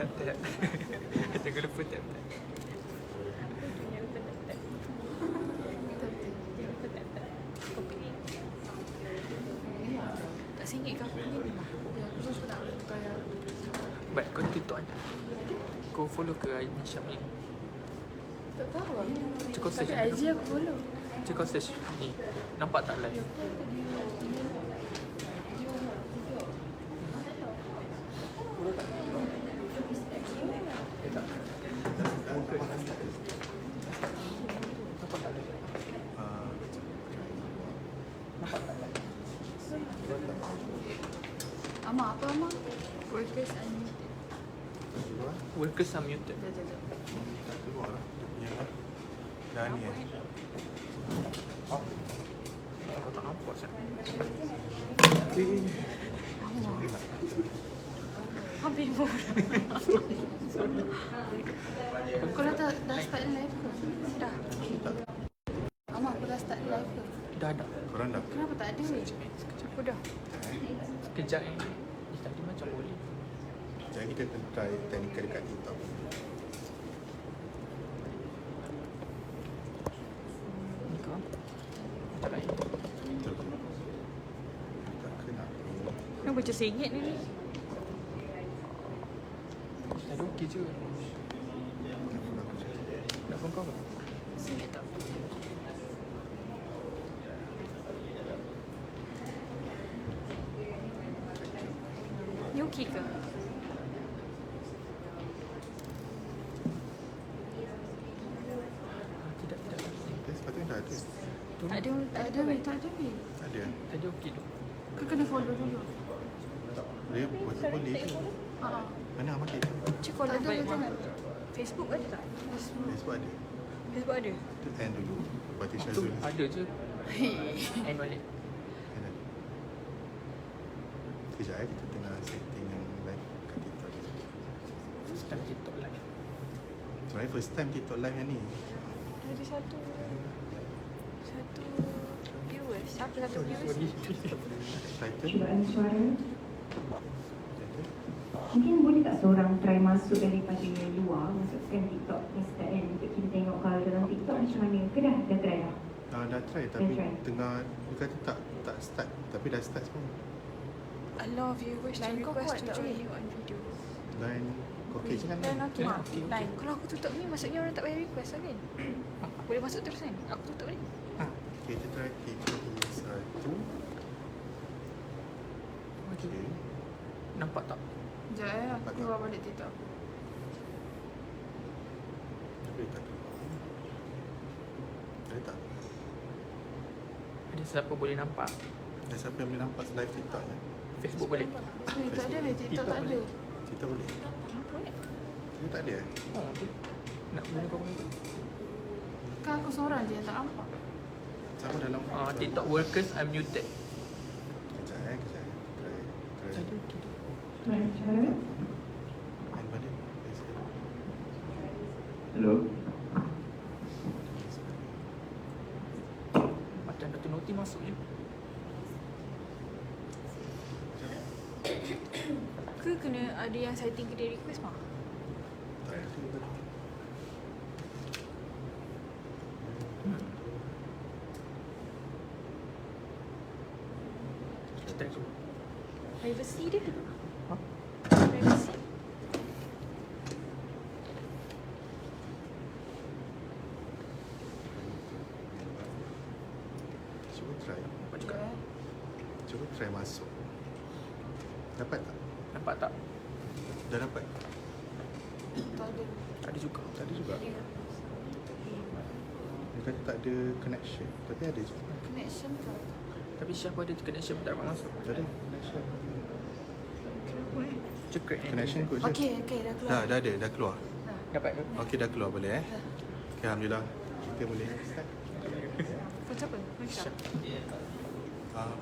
Tap-tap. Jangan lupa tap-tap. Tak singgit ke aku ni? Ya, aku rasa nak kaya. Baik, kau TikTok kan? Kau follow ke Syam ni? Tak tahu lah. Cukup Tapi session IG aku follow. Cakap session ni. Nampak tak live? Amar, apa Amar? Workers Unlimited. Workers are muted. Jap. Tak keluar lah. Dia punya dah ni Kau tak nampak Syam. Habis pun. Kau dah start live ke? Dah. Amar, kau dah start live ke? Dah. Korang dah. Kenapa tak ada? Aku dah. Sekejap ni. Tadi macam boleh. Jadi kita kena try teknikal dekat TikTok. Ni kau. Macam lain. Betul. Tak kena. Kenapa macam sengit ni? Tadi okey je. Nak phone kau ke? Sengit tak? Ni okey ke? Tidak. Sepatutnya dah ada. Tak ada. Tak ada weh, tak ada weh. Tak ada. Tadi okey tu. Kau kena follow dulu. Dia boleh ke? Haa. Mana Amat dia? Cik kalau Tak ada baik ke jangan? Facebook ada tak? Facebook ada. Facebook ada? Itu end dulu. Berarti Tu Syazul. ada je. End balik. End ada. Sekejap kita tengah setting yang live kat TikTok. Sekarang TikTok live. Sebenarnya first time TikTok live yang ni. Ada satu viewers. Siapa satu viewers? Title. Cubaan suara. Title. Mungkin boleh tak seorang try masuk daripada luar, masukkan TikTok Insta kan untuk kita tengok kalau dalam TikTok macam mana. Ke dah try dah? Dah try tapi try. tengah dia kata tak start tapi dah start semua. A lot of viewers to Line kau request kuat to tak, join weh? you on video. Line okey je kan? Dan okey. Ya, okey. Line. Kalau aku tutup ni maksudnya orang tak payah request lah kan? Boleh masuk terus kan? Aku tutup ni. Okay, kita try satu. Okay. Nampak tak? Sekejap aku keluar balik TikTok aku. Tapi tak keluar. Ada tak? Ada siapa boleh nampak? Ada siapa yang boleh nampak live TikTok ni? Facebook boleh? Tak ada weh, TikTok tak ada. TikTok boleh? Dia tak ada? Oh, okey. Nak guna kau pun. Kan aku seorang je yang tak nampak. Sama dalam TikTok workers are muted. Kejap. Try. Tadi okey tu. Cubaan suara. Main balik. Hello. Macam Dr. Noti masuk je. Ke kena ada yang setting ke dia request mah? Tak ada. Kita try. Privacy dia? Ha? Privacy? Cuba try. Nampak juga. Cuba try masuk. Dapat tak? Nampak tak? Dah dapat? Tak ada. Ada juga. Tadi juga. Dia kata tak ada connection. Tapi ada je. Connection ke? Tapi siapa ada connection pun tak dapat masuk. Tak ada connection. Cekrek ni. Connection kot je. Okey, dah keluar. Dah ada. Dah keluar. Dapat ke? Okey, dah keluar boleh Okay, Alhamdulillah. Kita boleh start. Kau siapa? Syam.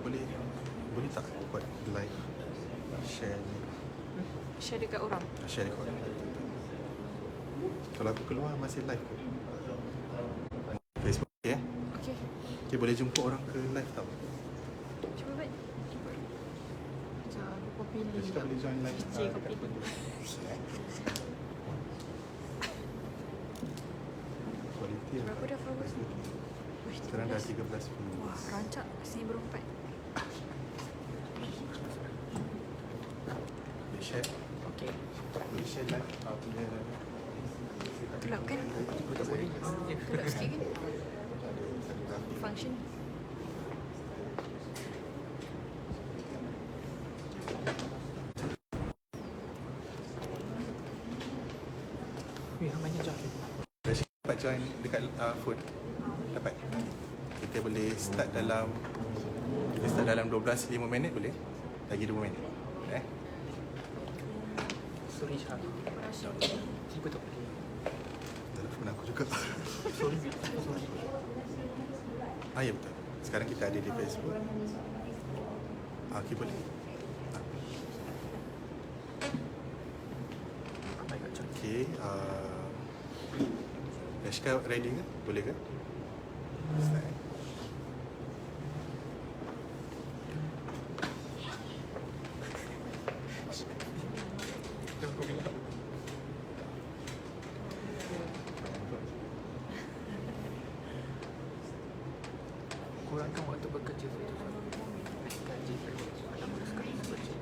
Boleh tak buat live share ni? Share dekat orang. Share record. Kalau aku keluar masih live ke? Facebook okay? Okay. Okay, boleh jumpa orang ke live tau? Cuba buat. Sekejap, aku copy link. Kita boleh join live. Cik, copy. dekat Sekarang dah 13 Wah, followers. rancak sini berempat. Boleh share? Okey. Boleh share live punya. Gelap kan? Aku tak boleh. Gelap sikit kan? Function. Weh, ramainya jom. Rashid dapat join dekat food. Dapat. Kita boleh start dalam 12 5 minit boleh? Lagi 2 minit. Sorry Syah. Tiba tak boleh. Telefon aku juga. Sorry. Sorry. Ya betul. Sekarang kita ada di Facebook. Okey boleh. Ramai kat jom. Okey. Rashka ready ke? Boleh ke? Start. Kurangkan waktu bekerja tu. Gaji anak sekarang bekerja.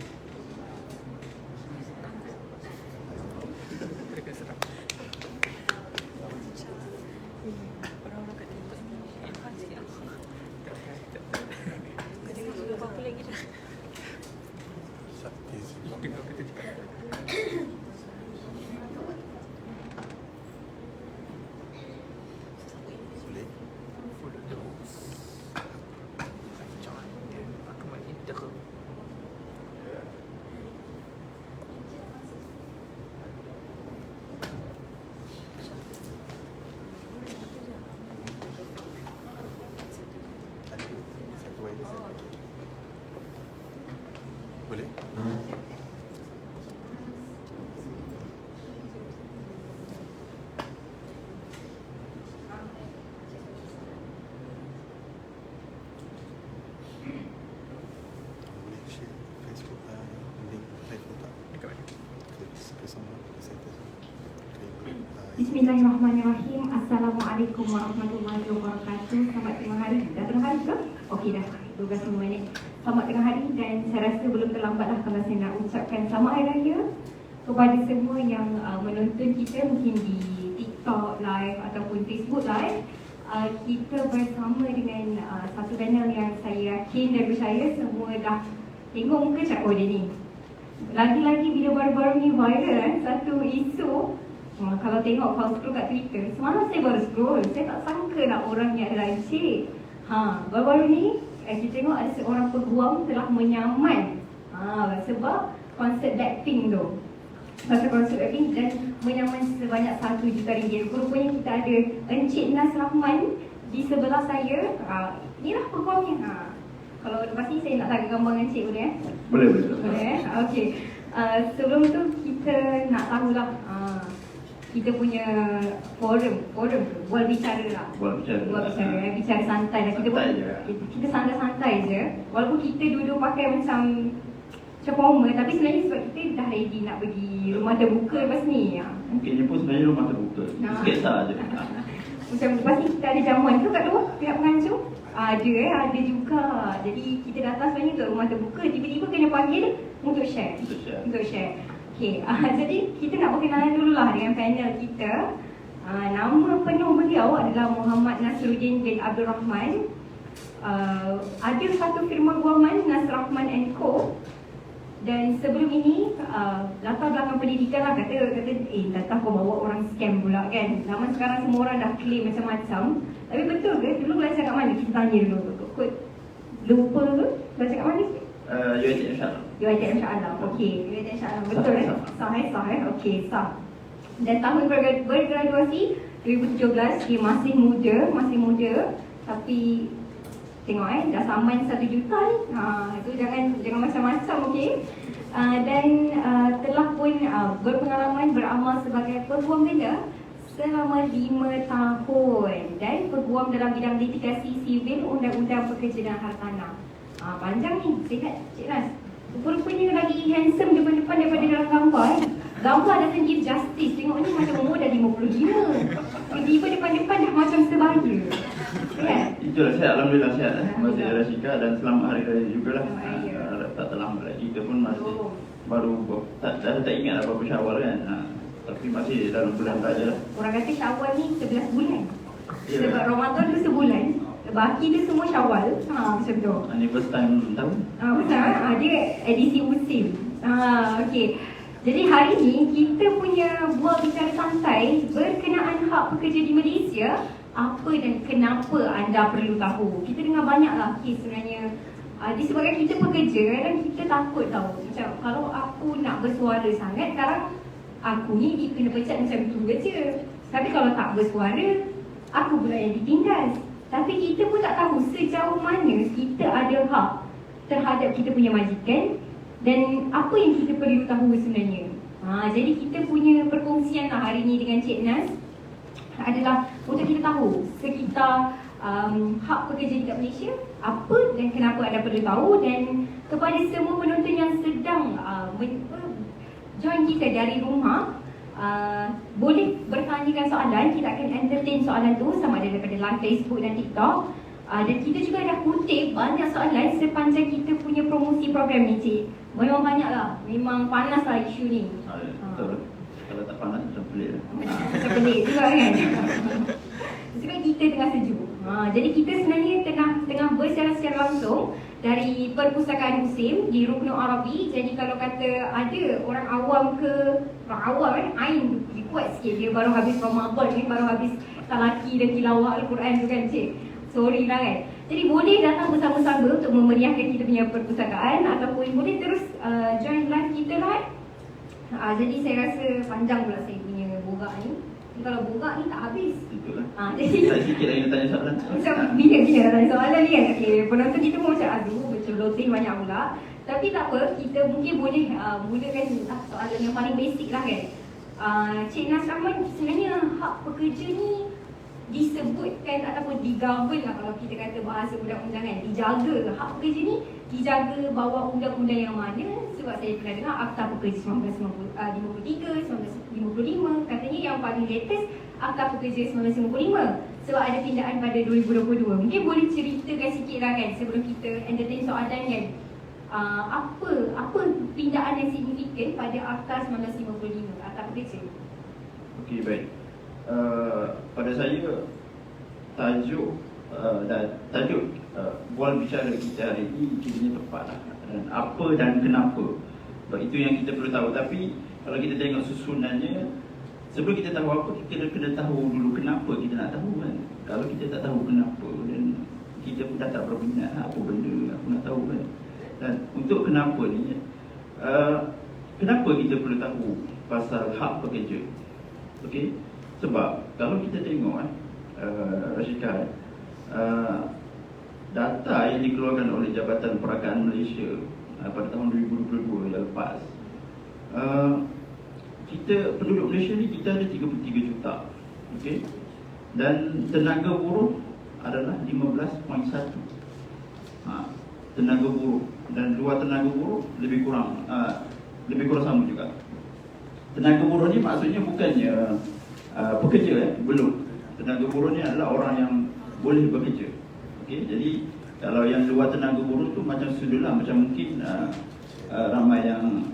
Mereka serap. Orang-orang kat TikTok ni advance sikit lah. Kau tengok apa-apa lagi dah. Sakti. Tengok kita cakap. Boleh. Follow those. Jangan. Aku main inter. Satu lagi. Boleh? Boleh share Facebook link live tu tak? Dekat mana? Ke semua ke center. Bismillahirrahmanirrahim. Assalamualaikum warahmatullahi wabarakatuh. Selamat tengah hari. Dah tengah hari ke? Okey dah. 12 minit. Selamat tengah hari dan saya rasa belum terlambat lah kalau saya nak ucapkan selamat hari raya kepada semua yang menonton kita mungkin di TikTok live ataupun Facebook live. Kita bersama dengan satu panel yang saya yakin dan percaya semua dah tengok muka cak oh dia ni. Lagi-lagi bila baru-baru ni viral satu isu. Kalau tengok, kalau scroll kat Twitter, semalam saya baru scroll, saya tak sangka lah orang ni adalah Encik. Baru-baru ni kita tengok ada seorang peguam telah menyaman sebab konsert Blackpink tu. Pasal konsert Blackpink dan menyaman sebanyak RM1 juta. Rupanya kita ada Encik Nas Rahman di sebelah saya. Inilah peguamnya. Kalau lepas ni saya nak tarik gambar Encik boleh Boleh. Boleh Okey. Sebelum tu kita nak tahulah kita punya forum buat bicara lah. Bicara santai lah. Kita santai-santai je. Walaupun kita duduk pakai macam formal, tapi sebenarnya sebab kita dah ready nak pergi rumah terbuka lepas ni. Mungkinnya pun sebenarnya rumah terbuka. Sikit saja. Macam lepas ni kita ada jamuan tu kat luar pihak penganjur. Ada juga. Jadi kita datang sebenarnya untuk rumah terbuka, tiba-tiba kena panggil untuk share. Okey, jadi kita nak berkenalan dululah dengan panel kita. Nama penuh beliau adalah Muhammad Nasruddin bin Abdul Rahman. Ada satu firma guaman Nas Rahman & Co. Dan sebelum ini latar belakang pendidikan lah kata datang kau bawa orang scam pula kan. Zaman sekarang semua orang dah claim macam-macam. Tapi betul ke? Dulu belajar kat mana? Kita tanya dulu. Kod lupa ke? Belajar kat mana sikit? UiTM insyaAllah. UiTM insyaAllah. Okey, UiTM insyaAllah. Betul sah. Okey, sah. Dan tahun bergraduasi 2017, dia masih muda. Tapi tengok dah saman 1 juta ni. Itu jangan macam-macam, okey. Dan telah pun berpengalaman beramal sebagai peguam bela selama 5 tahun dan peguam dalam bidang litigasi sivil undang-undang pekerja dan hartanah. Panjang ni, sihat Cik Nas. Rupanya lagi handsome depan-depan daripada dalam gambar. Gambar dah sendiri justice. Tengok ni macam umur dah 55. Tiba-tiba depan-depan dah macam sebaya. Kan? Itulah sihat, alhamdulillah sihat. Masih Alhamdulillah. Rasyika dan selamat hari raya jugalah. Selamat Hari Raya. Tak terlambat lagi. Kita pun masih baru tak ingat apa Syawal kan. Tapi masih dalam bulan saja lah. Orang kata Syawal ni 11 bulan. Ya. Sebab Ramadan tu sebulan. Baki dia semua Syawal. Macam tu. Ini first time tahu. Betul. Dia edisi musim. Okey. Jadi hari ni kita punya buat bicara santai berkenaan hak pekerja di Malaysia. Apa dan kenapa anda perlu tahu. Kita dengar banyaklah kes sebenarnya. Disebabkan kita pekerja, kadang kita takut tau. Macam kalau aku nak bersuara sangat, sekarang aku ni kena pecat macam tu je. Tapi kalau tak bersuara, aku pula yang ditindas. Tapi kita pun tak tahu sejauh mana kita ada hak terhadap kita punya majikan dan apa yang kita perlu tahu sebenarnya. Jadi kita punya perkongsian lah hari ni dengan Cik Nas adalah untuk kita tahu sekitar hak pekerja di Malaysia, apa dan kenapa anda perlu tahu, dan kepada semua penonton yang sedang join kita dari rumah, boleh bertanyakan soalan. Kita akan entertain soalan tu sama ada daripada live Facebook dan TikTok. Dan kita juga dah kutip banyak soalan sepanjang kita punya promosi program ni, Cik. Memang banyak lah, memang panas lah isu ni. Betul. Kalau tak panas macam pelik lah. Macam pelik juga kan. Sebab kita tengah sejuk. Jadi kita sebenarnya tengah bersiaran secara langsung dari Perpustakaan Musim di Ruknul Arabi. Jadi kalau kata ada orang awam kan, Ain kuat sikit, dia baru habis Ramadan ni, baru habis talaki dan tilawah Al-Quran tu kan, Cik. Sorry lah kan. Jadi boleh datang bersama-sama untuk memeriahkan kita punya perpustakaan, ataupun boleh terus join live kita lah. Jadi saya rasa panjang pula saya punya bogak ni. Kalau bogak ni tak habis. Itulah. Jadi Tak sikit lagi nak tanya soalan. macam bila nak tanya soalan ni kan. Okay, penonton kita pun macam aduh berceloteh banyak pula. Tapi tak apa, kita mungkin boleh mulakan soalan yang paling basic lah kan. Cik Nas Rahman, sebenarnya hak pekerja ni disebutkan ataupun digovern lah kalau kita kata bahasa undang-undangan. Dijaga hak pekerja ni, dijaga bawah undang-undang yang mana? Sebab saya pernah dengar Akta Pekerja 1953, 1955, katanya yang paling latest Akta Pekerja 1955. Sebab ada pindaan pada 2022. Mungkin boleh ceritakan sikit lah kan sebelum kita entertain soalan kan. Apa pindaan yang signifikan pada Akta 1955, Akta Pekerja? Okey, baik. Pada saya tajuk bual bicara kita hari ini kiranya tepat lah. Dan apa dan kenapa, itu yang kita perlu tahu. Tapi kalau kita tengok susunannya, sebelum kita tahu apa, kita kena tahu dulu kenapa kita nak tahu kan. Kalau kita tak tahu kenapa, dan kita pun dah tak berminat apa benda aku nak tahu kan. Dan untuk kenapa ni, kenapa kita perlu tahu pasal hak pekerja? Okey. Sebab kalau kita tengok Rasyika, data yang dikeluarkan oleh Jabatan Perakaan Malaysia pada tahun 2022 yang lepas, kita penduduk Malaysia ni kita ada 33 juta. Okey. Dan tenaga buruh adalah 15.1. Tenaga buruh dan luar tenaga buruh lebih kurang sama juga. Tenaga buruh ni maksudnya bukannya pekerja belum. Tenaga buruh ni adalah orang yang boleh bekerja. Okey, jadi kalau yang luar tenaga buruh tu macam sudahlah, macam mungkin ramai yang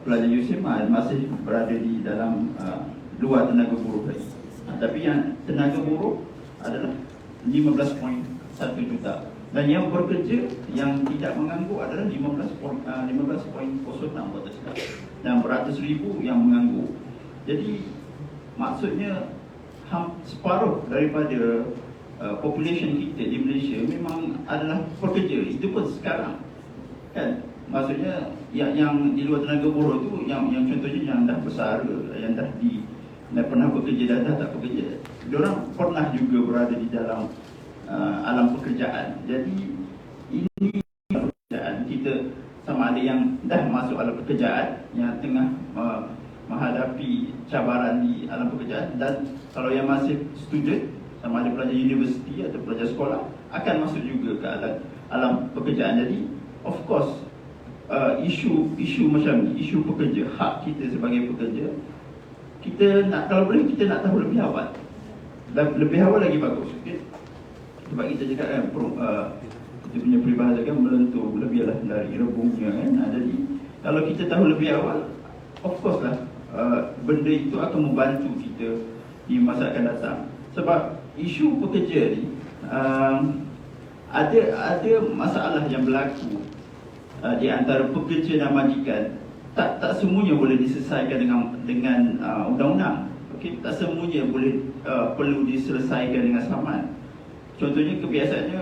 pelajar USM masih berada di dalam luar tenaga buruh lagi. Tapi yang tenaga buruh adalah 15.1 juta. Dan yang bekerja yang tidak menganggur adalah 15.06 atas sekarang. Dan beratus ribu yang menganggur. Jadi maksudnya separuh daripada population kita di Malaysia memang adalah pekerja. Itu pun sekarang kan. Maksudnya yang di luar tenaga buruh tu yang contohnya yang dah bersara, yang dah pernah bekerja, dah tak bekerja, diorang pernah juga berada di dalam alam pekerjaan. Jadi ini pekerjaan kita, sama ada yang dah masuk alam pekerjaan, yang tengah menghadapi cabaran di alam pekerjaan, dan kalau yang masih student, sama ada pelajar universiti atau pelajar sekolah, akan masuk juga ke alam pekerjaan. Jadi of course isu macam ni, isu pekerja, hak kita sebagai pekerja, kita nak, kalau boleh kita nak tahu lebih awal. Lebih awal lagi bagus, okay? Sebab kita cakap kan, kita punya peribahasa kan melentur lebihlah dari rebungnya kan. Jadi kalau kita tahu lebih awal, of course lah, benda itu akan membantu kita di masa akan datang. Sebab isu pekerja ni, ada masalah yang berlaku di antara pekerja dan majikan. Tak semuanya boleh diselesaikan dengan undang-undang. Okay? Tak semuanya boleh perlu diselesaikan dengan saman. Contohnya kebiasaannya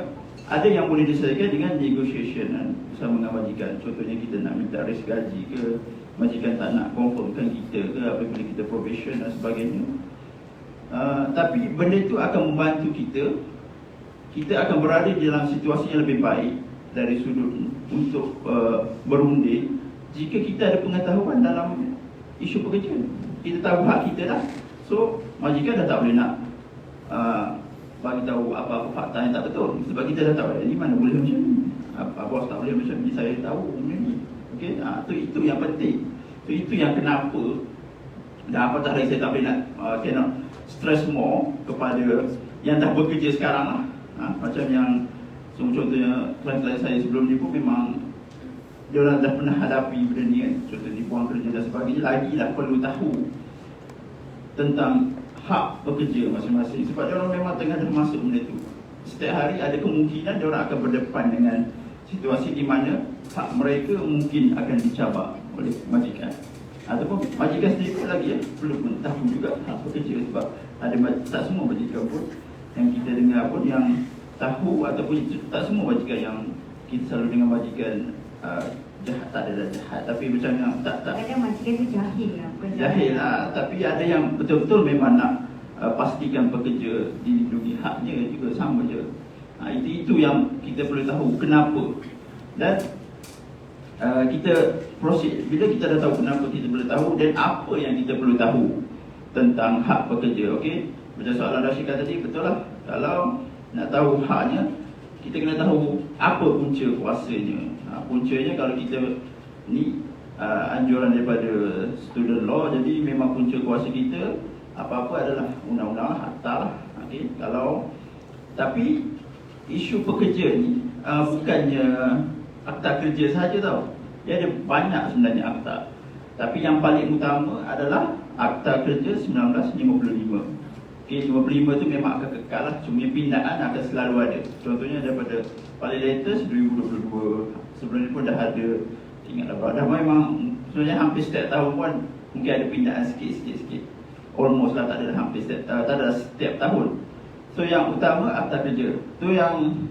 ada yang boleh diselesaikan dengan negotiation bersama dengan majikan. Contohnya kita nak minta raise gaji ke, majikan tak nak confirmkan kita ke apabila kita probation dan sebagainya. Tapi benda itu akan membantu kita akan berada di dalam situasi yang lebih baik dari sudut untuk berundi jika kita ada pengetahuan dalam isu pekerja. Kita tahu hak kita dah. So majikan dah tak boleh nak bagi tahu apa-apa fakta yang tak betul. Sebab kita dah tahu ini mana boleh macam ni, bos tak boleh macam ni, saya tahu macam ni. Okey, itu yang penting. Itu yang kenapa dan apatah lagi saya tak boleh nak cannot stress more kepada yang dah bekerja sekarang lah. Macam yang contohnya klien-klien saya sebelum ni pun memang dia orang dah pernah hadapi benda ni kan. Contoh dibuang kerja dan sebagainya, lagilah perlu tahu tentang hak pekerja masing-masing. Sebab dia orang memang tengah dah masuk benda tu. Setiap hari ada kemungkinan dia orang akan berdepan dengan situasi di mana hak mereka mungkin akan dicabar oleh majikan. Ataupun majikan sendiri pun lagi perlu tahu juga hak pekerja. Sebab ada tak semua majikan pun yang kita dengar pun yang tahu, ataupun tak semua majikan yang kita selalu dengar majikan jahat, tak ada jahat, tapi macam yang tak kadang majikan tu jahil lah, bukan jahil lah, tapi ada yang betul-betul memang nak pastikan pekerja dilindungi haknya juga sama je. Itu yang kita perlu tahu kenapa. Dan kita proceed, bila kita dah tahu kenapa kita perlu tahu dan apa yang kita perlu tahu tentang hak pekerja. Okey, macam soalan Rashika tadi, betul lah, kalau nak tahu haknya, kita kena tahu apa punca kuasanya. Puncanya kalau kita ni anjuran daripada student law, jadi memang punca kuasa kita apa-apa adalah undang-undang, akta lah. Okay? Tapi isu pekerja ni bukannya akta kerja saja tau. Dia ada banyak sebenarnya akta. Tapi yang paling utama adalah akta kerja 1955. Okay, 55 tu memang akan kekal lah. Cuma pindaan akan selalu ada. Contohnya daripada paling latest 2022. Sebelum ni pun dah ada. Ingatlah dah memang sebenarnya hampir setiap tahun pun mungkin ada pindaan sikit. Almost lah, tak ada hampir tak ada setiap tahun. So yang utama akta kerja. Tu yang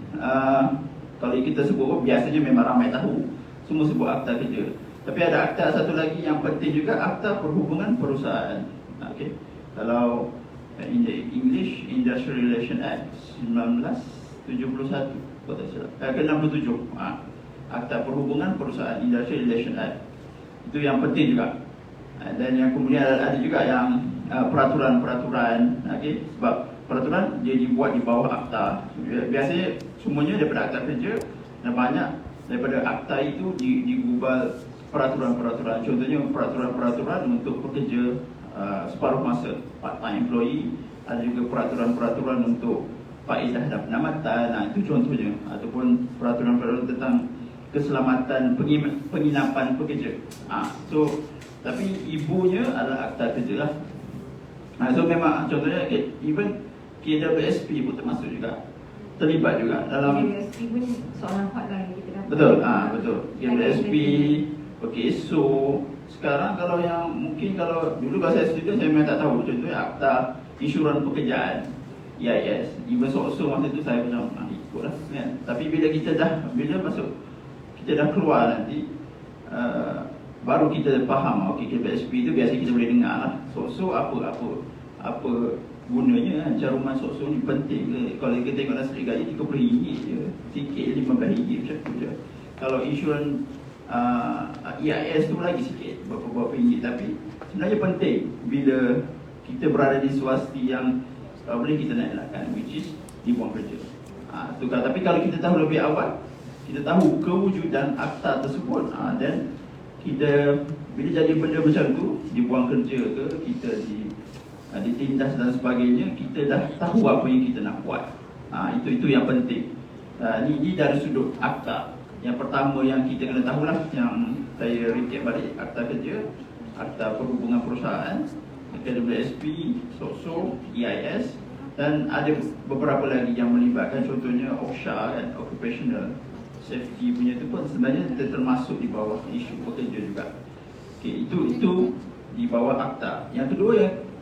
kalau kita sebut biasanya memang ramai tahu. Semua sebut akta kerja. Tapi ada akta satu lagi yang penting juga, akta perhubungan perusahaan. Okay. Kalau in the English Industrial Relations Act 1971 kalau tak silap, ke-67, Akta Perhubungan Perusahaan, Industrial Relations Act. Itu yang penting juga. Dan yang kemudian ada juga yang peraturan-peraturan. Okay? Sebab peraturan dia dibuat di bawah akta. Biasanya semuanya daripada akta kerja, dan banyak daripada akta itu digubal peraturan-peraturan. Contohnya peraturan-peraturan untuk pekerja separuh masa, part-time employee. Ada juga peraturan-peraturan untuk faedah dan penamatan, itu contohnya. Ataupun peraturan-peraturan tentang keselamatan penginapan pekerja. So, tapi ibunya adalah akta kerja lah. So memang contohnya even KWSP pun termasuk juga, terlibat juga dalam KWSP pun soalan hotline yang kita dapat. Betul, betul. KWSP, PKSO. Sekarang kalau yang mungkin kalau dulu kalau saya student saya memang tak tahu. Contohnya akta insuran pekerjaan, EIS. Even so masa tu saya macam ikutlah kan. Tapi bila masuk, kita dah keluar nanti, baru kita faham. Okey, KWSP itu biasa kita boleh dengar lah. So apa gunanya caruman so ni penting ke? Kalau kita tengok nasi gaji RM30 je, sikit RM15 macam tu je. Kalau insurans EIS tu lagi sikit, berapa ringgit. Tapi sebenarnya penting bila kita berada di situasi yang boleh kita nak elakkan, which is dibuang kerja. Tapi kalau kita tahu lebih awal, kita tahu kewujudan akta tersebut, dan kita bila jadi benda macam tu, dibuang kerja ke, kita ditindas dan sebagainya, kita dah tahu apa yang kita nak buat. Itu yang penting. Ini dari sudut akta. Yang pertama yang kita kena tahulah, yang saya recap balik, akta kerja, akta perhubungan perusahaan, KWSP, SOSO, EIS, dan ada beberapa lagi yang melibatkan, contohnya OSHA kan, Occupational Safety punya tu pun sebenarnya termasuk di bawah isu pekerja juga. Okay, itu di bawah akta. Yang kedua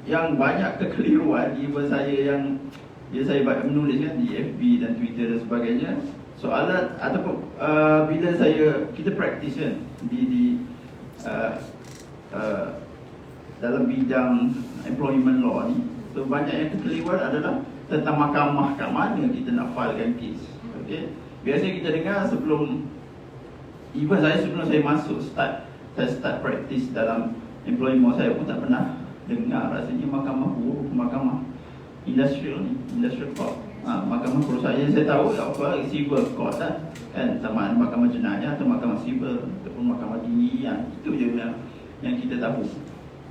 yang banyak kekeliruan, even saya yang saya menulis kan di FB dan Twitter dan sebagainya, soalan ataupun bila kita praktis kan di dalam bidang employment law ni, so banyak yang kekeliruan adalah tentang mahkamah kat mana kita nak filekan kes. Okay? Biasanya kita dengar sebelum saya masuk saya start praktis dalam employment, saya pun tak pernah dengar rasanya mahkamah buruh, mahkamah industrial court, mahkamah perusahaan. Yang saya tahu apa, civil court lah kan, sama ada mahkamah jenayah atau mahkamah sivil ataupun mahkamah tinggi, itu je yang kita tahu.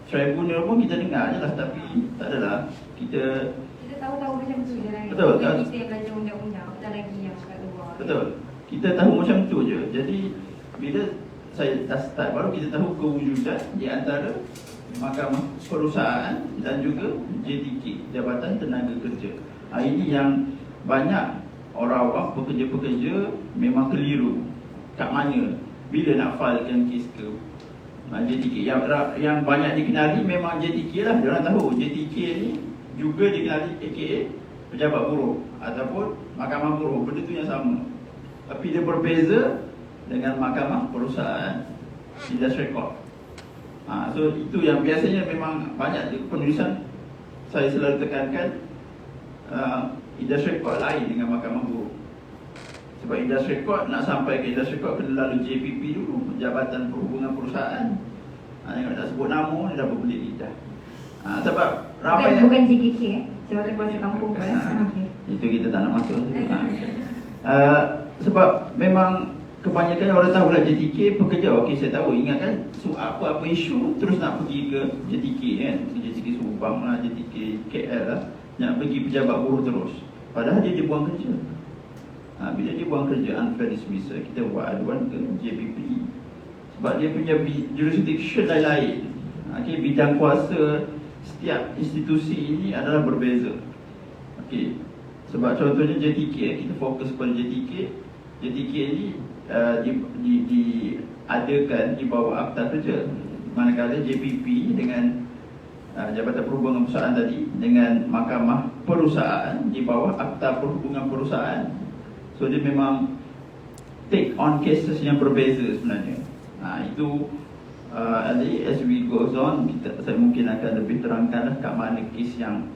Tribunal pun kita dengar je lah, tapi tak adalah kita tahu macam tu je lah. Betul, kan? Kita yang belajar undang-undang, tak lagi yang kat luar. Betul, kita tahu macam tu je. Jadi bila saya dah start, baru kita tahu kewujudan di antara mahkamah perusahaan dan juga JTK, Jabatan Tenaga Kerja. Ini yang banyak orang awam, pekerja-pekerja memang keliru kat mana bila nak filekan kes ke JTK. Yang banyak dikenali memang JTK lah. Diorang tahu JTK ni juga dikenali AKA pejabat buruh ataupun mahkamah buruh. Benda tu yang sama, tapi dia berbeza dengan mahkamah perusahaan, industrial court. So itu yang biasanya memang banyak penulisan saya selalu tekankan, industrial court lain dengan mahkamah buruh. Sebab industrial court, nak sampai ke industrial court kena lalu JPP dulu, Jabatan Perhubungan Perusahaan. Kalau tak sebut nama, dia dah berbelit lidah. Sebab ramai bukan JKK Jabatan Kuasa Kampung kan? Itu kita tak nak masuk. Sebab memang kebanyakan orang tahu lah JTK pekerja. Okey, saya tahu, ingatkan apa-apa isu terus nak pergi ke JTK kan, JTK Subang lah, JTK KL lah, nak pergi pejabat buruh terus. Padahal dia buang kerja. Bila dia buang kerja, unfair dismissal, kita buat aduan ke JPP. Sebab dia punya jurisdiction lain. Okay, bidang kuasa setiap institusi ini adalah berbeza. Okay, sebab contohnya JTK, kita fokus pada JTK. JTK ini diadakan di bawah akta kerja, manakala JPP dengan Jabatan Perhubungan Perusahaan tadi dengan mahkamah perusahaan di bawah akta perhubungan perusahaan. So dia memang take on cases yang berbeza sebenarnya. Itu as we goes on, saya mungkin akan lebih terangkan kat mana kes yang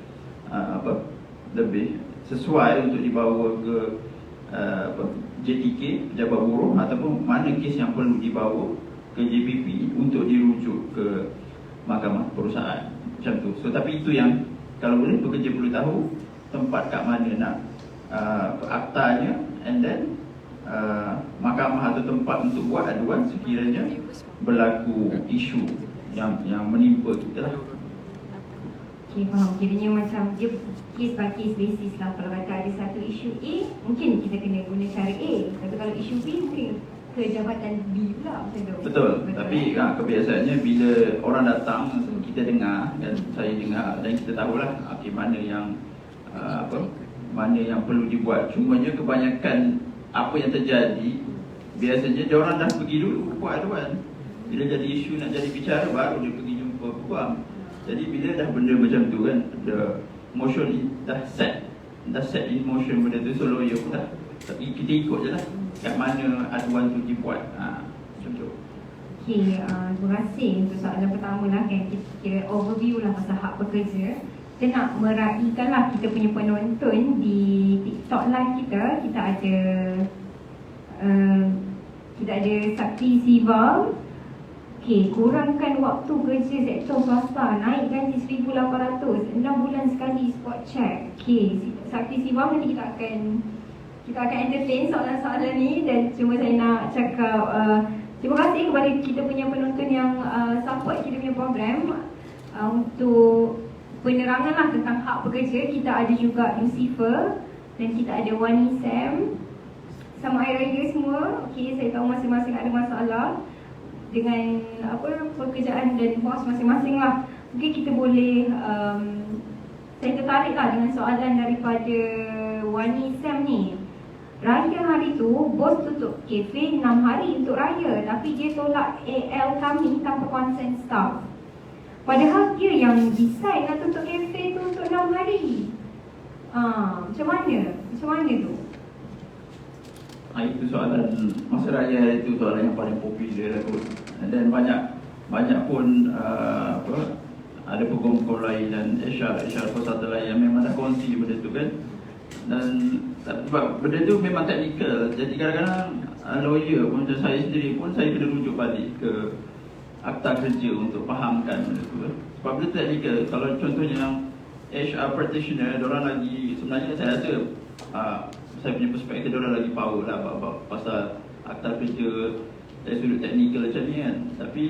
lebih sesuai untuk dibawa ke JTK, pejabat buruh, ataupun mana kes yang perlu dibawa ke JPP untuk dirujuk ke mahkamah perusahaan. Macam tu. So tapi itu yang kalau boleh pekerja perlu tahu tempat kat mana nak aktanya, and then mahkamah atau tempat untuk buat aduan sekiranya berlaku isu yang menimpa kita lah. Okay, faham. Kiranya macam dia case by case basis lah. Kalau kata ada satu isu A, mungkin kita kena guna cara A. Tapi kalau isu B, mungkin ke jabatan B pula macam tu. Betul. Tapi kebiasaannya bila orang datang, kita dengar, dan saya dengar, dan kita tahulah okay, mana yang mana yang perlu dibuat. Cumanya kebanyakan apa yang terjadi, biasanya dia orang dah pergi dulu buat aduan. Bila jadi isu nak jadi bicara, baru dia pergi jumpa peguam. Jadi bila dah benda macam tu kan, the motion dah set in motion benda tu, so lawyer pun dah, tapi kita ikut je lah kat mana aduan tu dibuat. Macam tu. Okay, terima kasih untuk soalan pertama lah kan. Kita kira overview lah pasal hak pekerja. Kita nak meraihkan lah kita punya penonton di TikTok live kita. Kita ada Sakti Siva. Okay, kurangkan waktu kerja sektor swasta, naik gaji 1,800, 6 bulan sekali spot check. Okay, Sakti Siva, nanti kita akan kita akan entertain soalan-soalan ni. Dan cuma saya nak cakap terima kasih kepada kita punya penonton yang support kita punya program untuk penerangan lah tentang hak pekerja. Kita ada juga Lucifer dan kita ada Wani Sam. Selamat Hari Raya semua. Okey, saya tahu masing-masing ada masalah dengan pekerjaan dan bos masing-masing lah. Mungkin kita boleh saya tertarik lah dengan soalan daripada Wani Sam ni. Raya hari tu, bos tutup kafe 6 hari untuk raya, tapi dia tolak AL kami tanpa konsen staff. Padahal dia yang decide nak tutup kafe tu untuk 6 hari. Macam mana? Macam mana tu? Itu soalan masa raya, itu soalan yang paling popular lah kot. Dan banyak pun ada pegawai lain dan HR persatuan lain yang memang dah kongsi benda tu kan. Dan sebab benda tu memang teknikal, jadi kadang-kadang lawyer pun macam saya sendiri pun saya kena rujuk balik ke akta kerja untuk fahamkan benda tu. Sebab benda teknikal. Kalau contohnya yang HR practitioner, diorang lagi, sebenarnya saya rasa saya punya perspektif diorang lagi power lah pasal akta kerja dari sudut teknikal macam ni kan. Tapi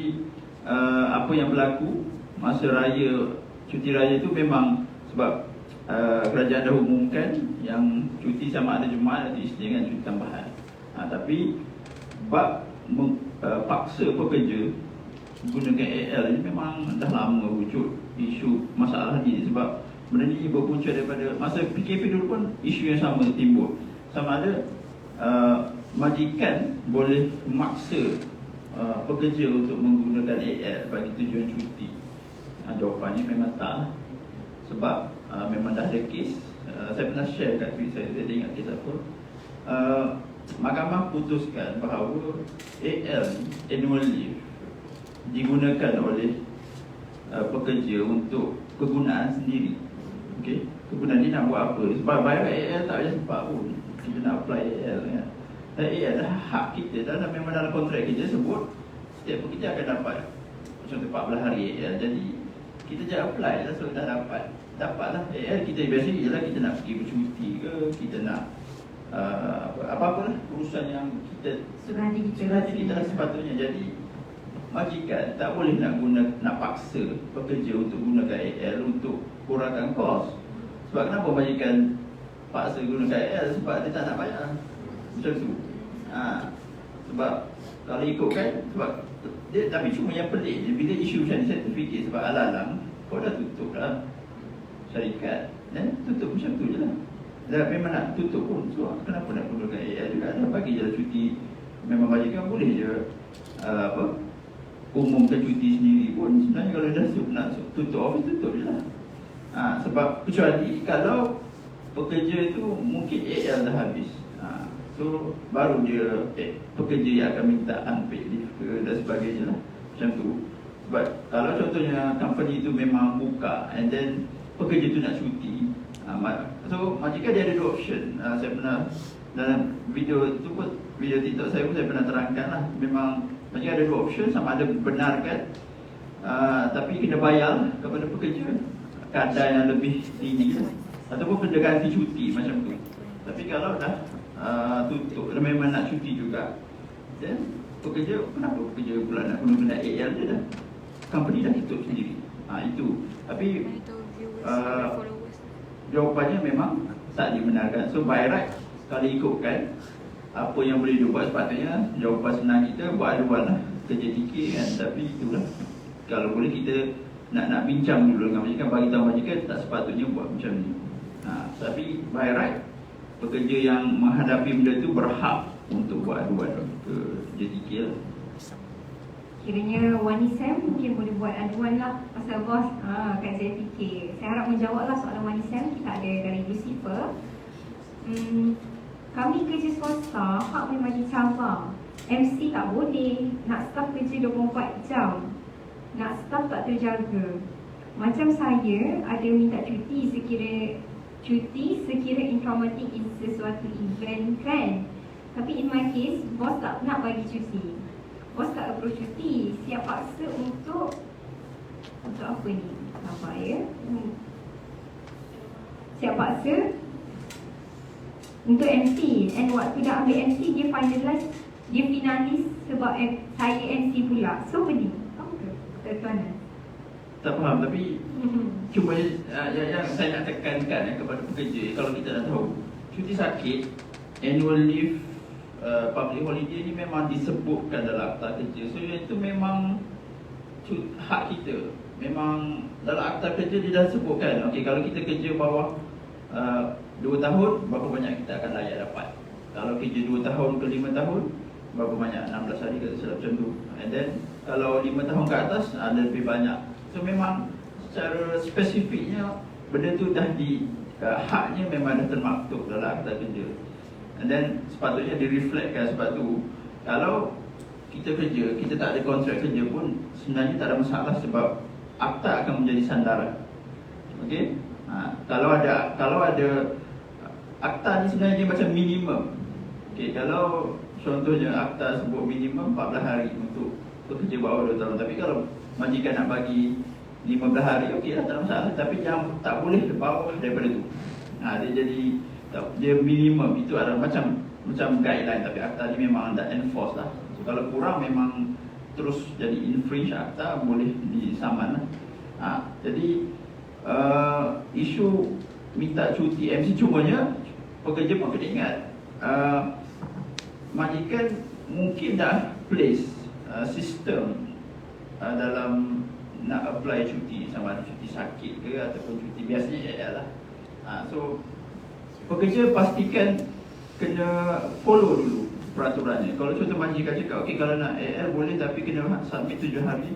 apa yang berlaku masa raya, cuti raya tu memang sebab kerajaan dah umumkan yang cuti sama ada Jumaat atau Isnin dengan cuti tambahan. Tapi bab paksa pekerja gunakan AL ini memang dah lama wujud isu masalah ni. Sebab benda ni berpunca daripada masa PKP dulu pun isu yang sama timbul. Sama ada majikan boleh memaksa pekerja untuk menggunakan AL bagi tujuan cuti. Jawapannya memang tak. Sebab memang dah ada kes. Saya pernah share kat Twitter saya ingat kes apa. Mahkamah putuskan bahawa AL, annual leave, digunakan oleh pekerja untuk kegunaan sendiri. Okey, kegunaan ni nak buat apa? Sebab bayar AL tak payah sempat pun kita nak apply AL kan. Dan AL dah hak kita, dan memang dalam kontrak kerja sebut setiap pekerja akan dapat contoh 14 hari AL. Jadi kita je apply lah, so dah dapatlah AL. Kita biasa ialah kita nak pergi bercuti ke, kita nak apa-apa lah urusan yang kita Sudah kita lah sepatutnya. Jadi majikan tak boleh nak paksa pekerja untuk gunakan AL untuk kurangkan kos. Sebab kenapa majikan paksa gunakan AL? Sebab dia tak nak bayar. Macam tu. Sebab kalau ikutkan, sebab dia, tapi cuma yang pelik je bila isu macam ni saya terfikir, sebab alang-alang kau dah tutup lah syarikat, tutup macam tu je lah. Dan memang nak tutup pun, so kenapa nak gunakan AL juga? Dah bagi je lah cuti. Memang majikan boleh je umumkan cuti sendiri pun. Sebenarnya kalau dah nak tutup office, tutup je lah. Sebab kecuali kalau pekerja itu mungkin AL dah habis, so baru dia pekerja yang akan minta unpaid leave ke dan sebagainya lah. Macam tu. Sebab kalau contohnya company itu memang buka and then pekerja tu nak cuti, so majikan dia ada dua option. Saya pernah dalam video tu pun, video TikTok saya pun saya pernah terangkan lah. Memang majikan ada dua option, sama ada benarkan tapi kena bayar kepada pekerja kadar yang lebih tinggi lah, ataupun kena ganti cuti macam tu. Tapi kalau dah tutup, memang nak cuti juga, then pekerja, kenapa pekerja pula nak guna AL je dah? Company dah tutup sendiri. Itu. Tapi jawapannya memang tak dibenarkan. So by right, kalau ikutkan apa yang boleh dibuat, sepatutnya jawapan senang kita buat aduan lah, kerja tikir kan. Tapi itulah, kalau boleh kita nak bincang dulu dengan majikan, bagi tahu majikan tak sepatutnya buat macam ni. Tapi by right, pekerja yang menghadapi benda tu berhak untuk buat aduan ke JTK lah. Kiranya Wani Sam mungkin boleh buat aduan lah pasal bos kat JTK. Saya harap menjawab lah soalan Wani Sam. Kita ada dari Lucifer. Kami kerja swasta, hak memang dicabar. MC tak boleh, nak staff kerja 24 jam, nak staff tak terjaga. Macam saya ada minta cuti sekira informatik is sesuatu event kan. Tapi in my case, bos tak nak bagi cuti. Bos tak approve cuti, siap paksa untuk apa ni? Apa ya? Siap paksa untuk MC, and waktu dah ambil MC dia finalize, dia finalis sebab saya MC pula. So pedih. Faham ke tuan? Tak faham, tapi cuma yang saya nak tekankan kepada pekerja, kalau kita dah tahu cuti sakit, annual leave, public holiday ni memang disebutkan dalam akta kerja. So itu memang hak kita. Memang dalam akta kerja dia dah sebutkan, okey, kalau kita kerja bawah 2 tahun, berapa banyak kita akan layak dapat. Kalau kerja 2 tahun ke 5 tahun, berapa banyak, 16 hari kata silap macam tu. And then kalau 5 tahun ke atas, ada lebih banyak. So memang secara spesifiknya benda tu dah haknya memang dah termaktub dalam akta kerja. And then sepatutnya direflectkan. Sebab tu kalau kita kerja, kita tak ada kontrak kerja pun sebenarnya tak ada masalah, sebab akta akan menjadi sandaran. Okey? Kalau ada akta ni sebenarnya dia macam minimum. Okey, kalau contohnya akta sebut minimum 14 hari untuk pekerja bawah 2 tahun. Tapi kalau majikan nak bagi 15 hari, okey lah, tak ada masalah. Tapi yang tak boleh bawah daripada tu. Dia jadi dia minimum. Itu adalah macam guideline, tapi akta ni memang dah enforce lah. So, kalau kurang memang terus jadi infringe akta, boleh disaman lah. Jadi isu minta cuti MC, cumanya pekerja pun kena ingat, majikan mungkin dah place sistem dalam nak apply cuti, sama ada cuti sakit ke ataupun cuti biasanya AL lah. So pekerja pastikan kena follow dulu peraturannya. Kalau contoh majikan cakap, okey, kalau nak AL boleh, tapi kena submit 7 hari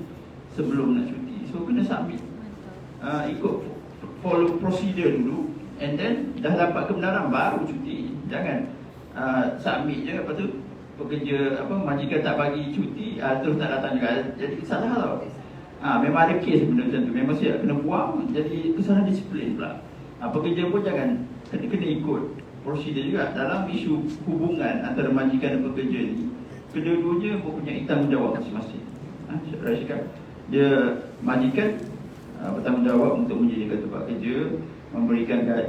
sebelum nak cuti. So kena submit, ikut follow prosedur dulu, and then dah dapat kebenaran baru cuti. Jangan submit je, lepas tu pekerja majikan tak bagi cuti, terus tak datang juga. Jadi salah tau. Memang ada kes benda macam tu, memang siap kena buang, jadi kesalahan disiplin pula. Pekerja pun jangan kena ikut prosedur juga dalam isu hubungan antara majikan dan pekerja ni. Kedua-duanya mempunyai tanggungjawab masing-masing. Saya cakap dia majikan bertanggungjawab untuk menjadikan tempat kerja,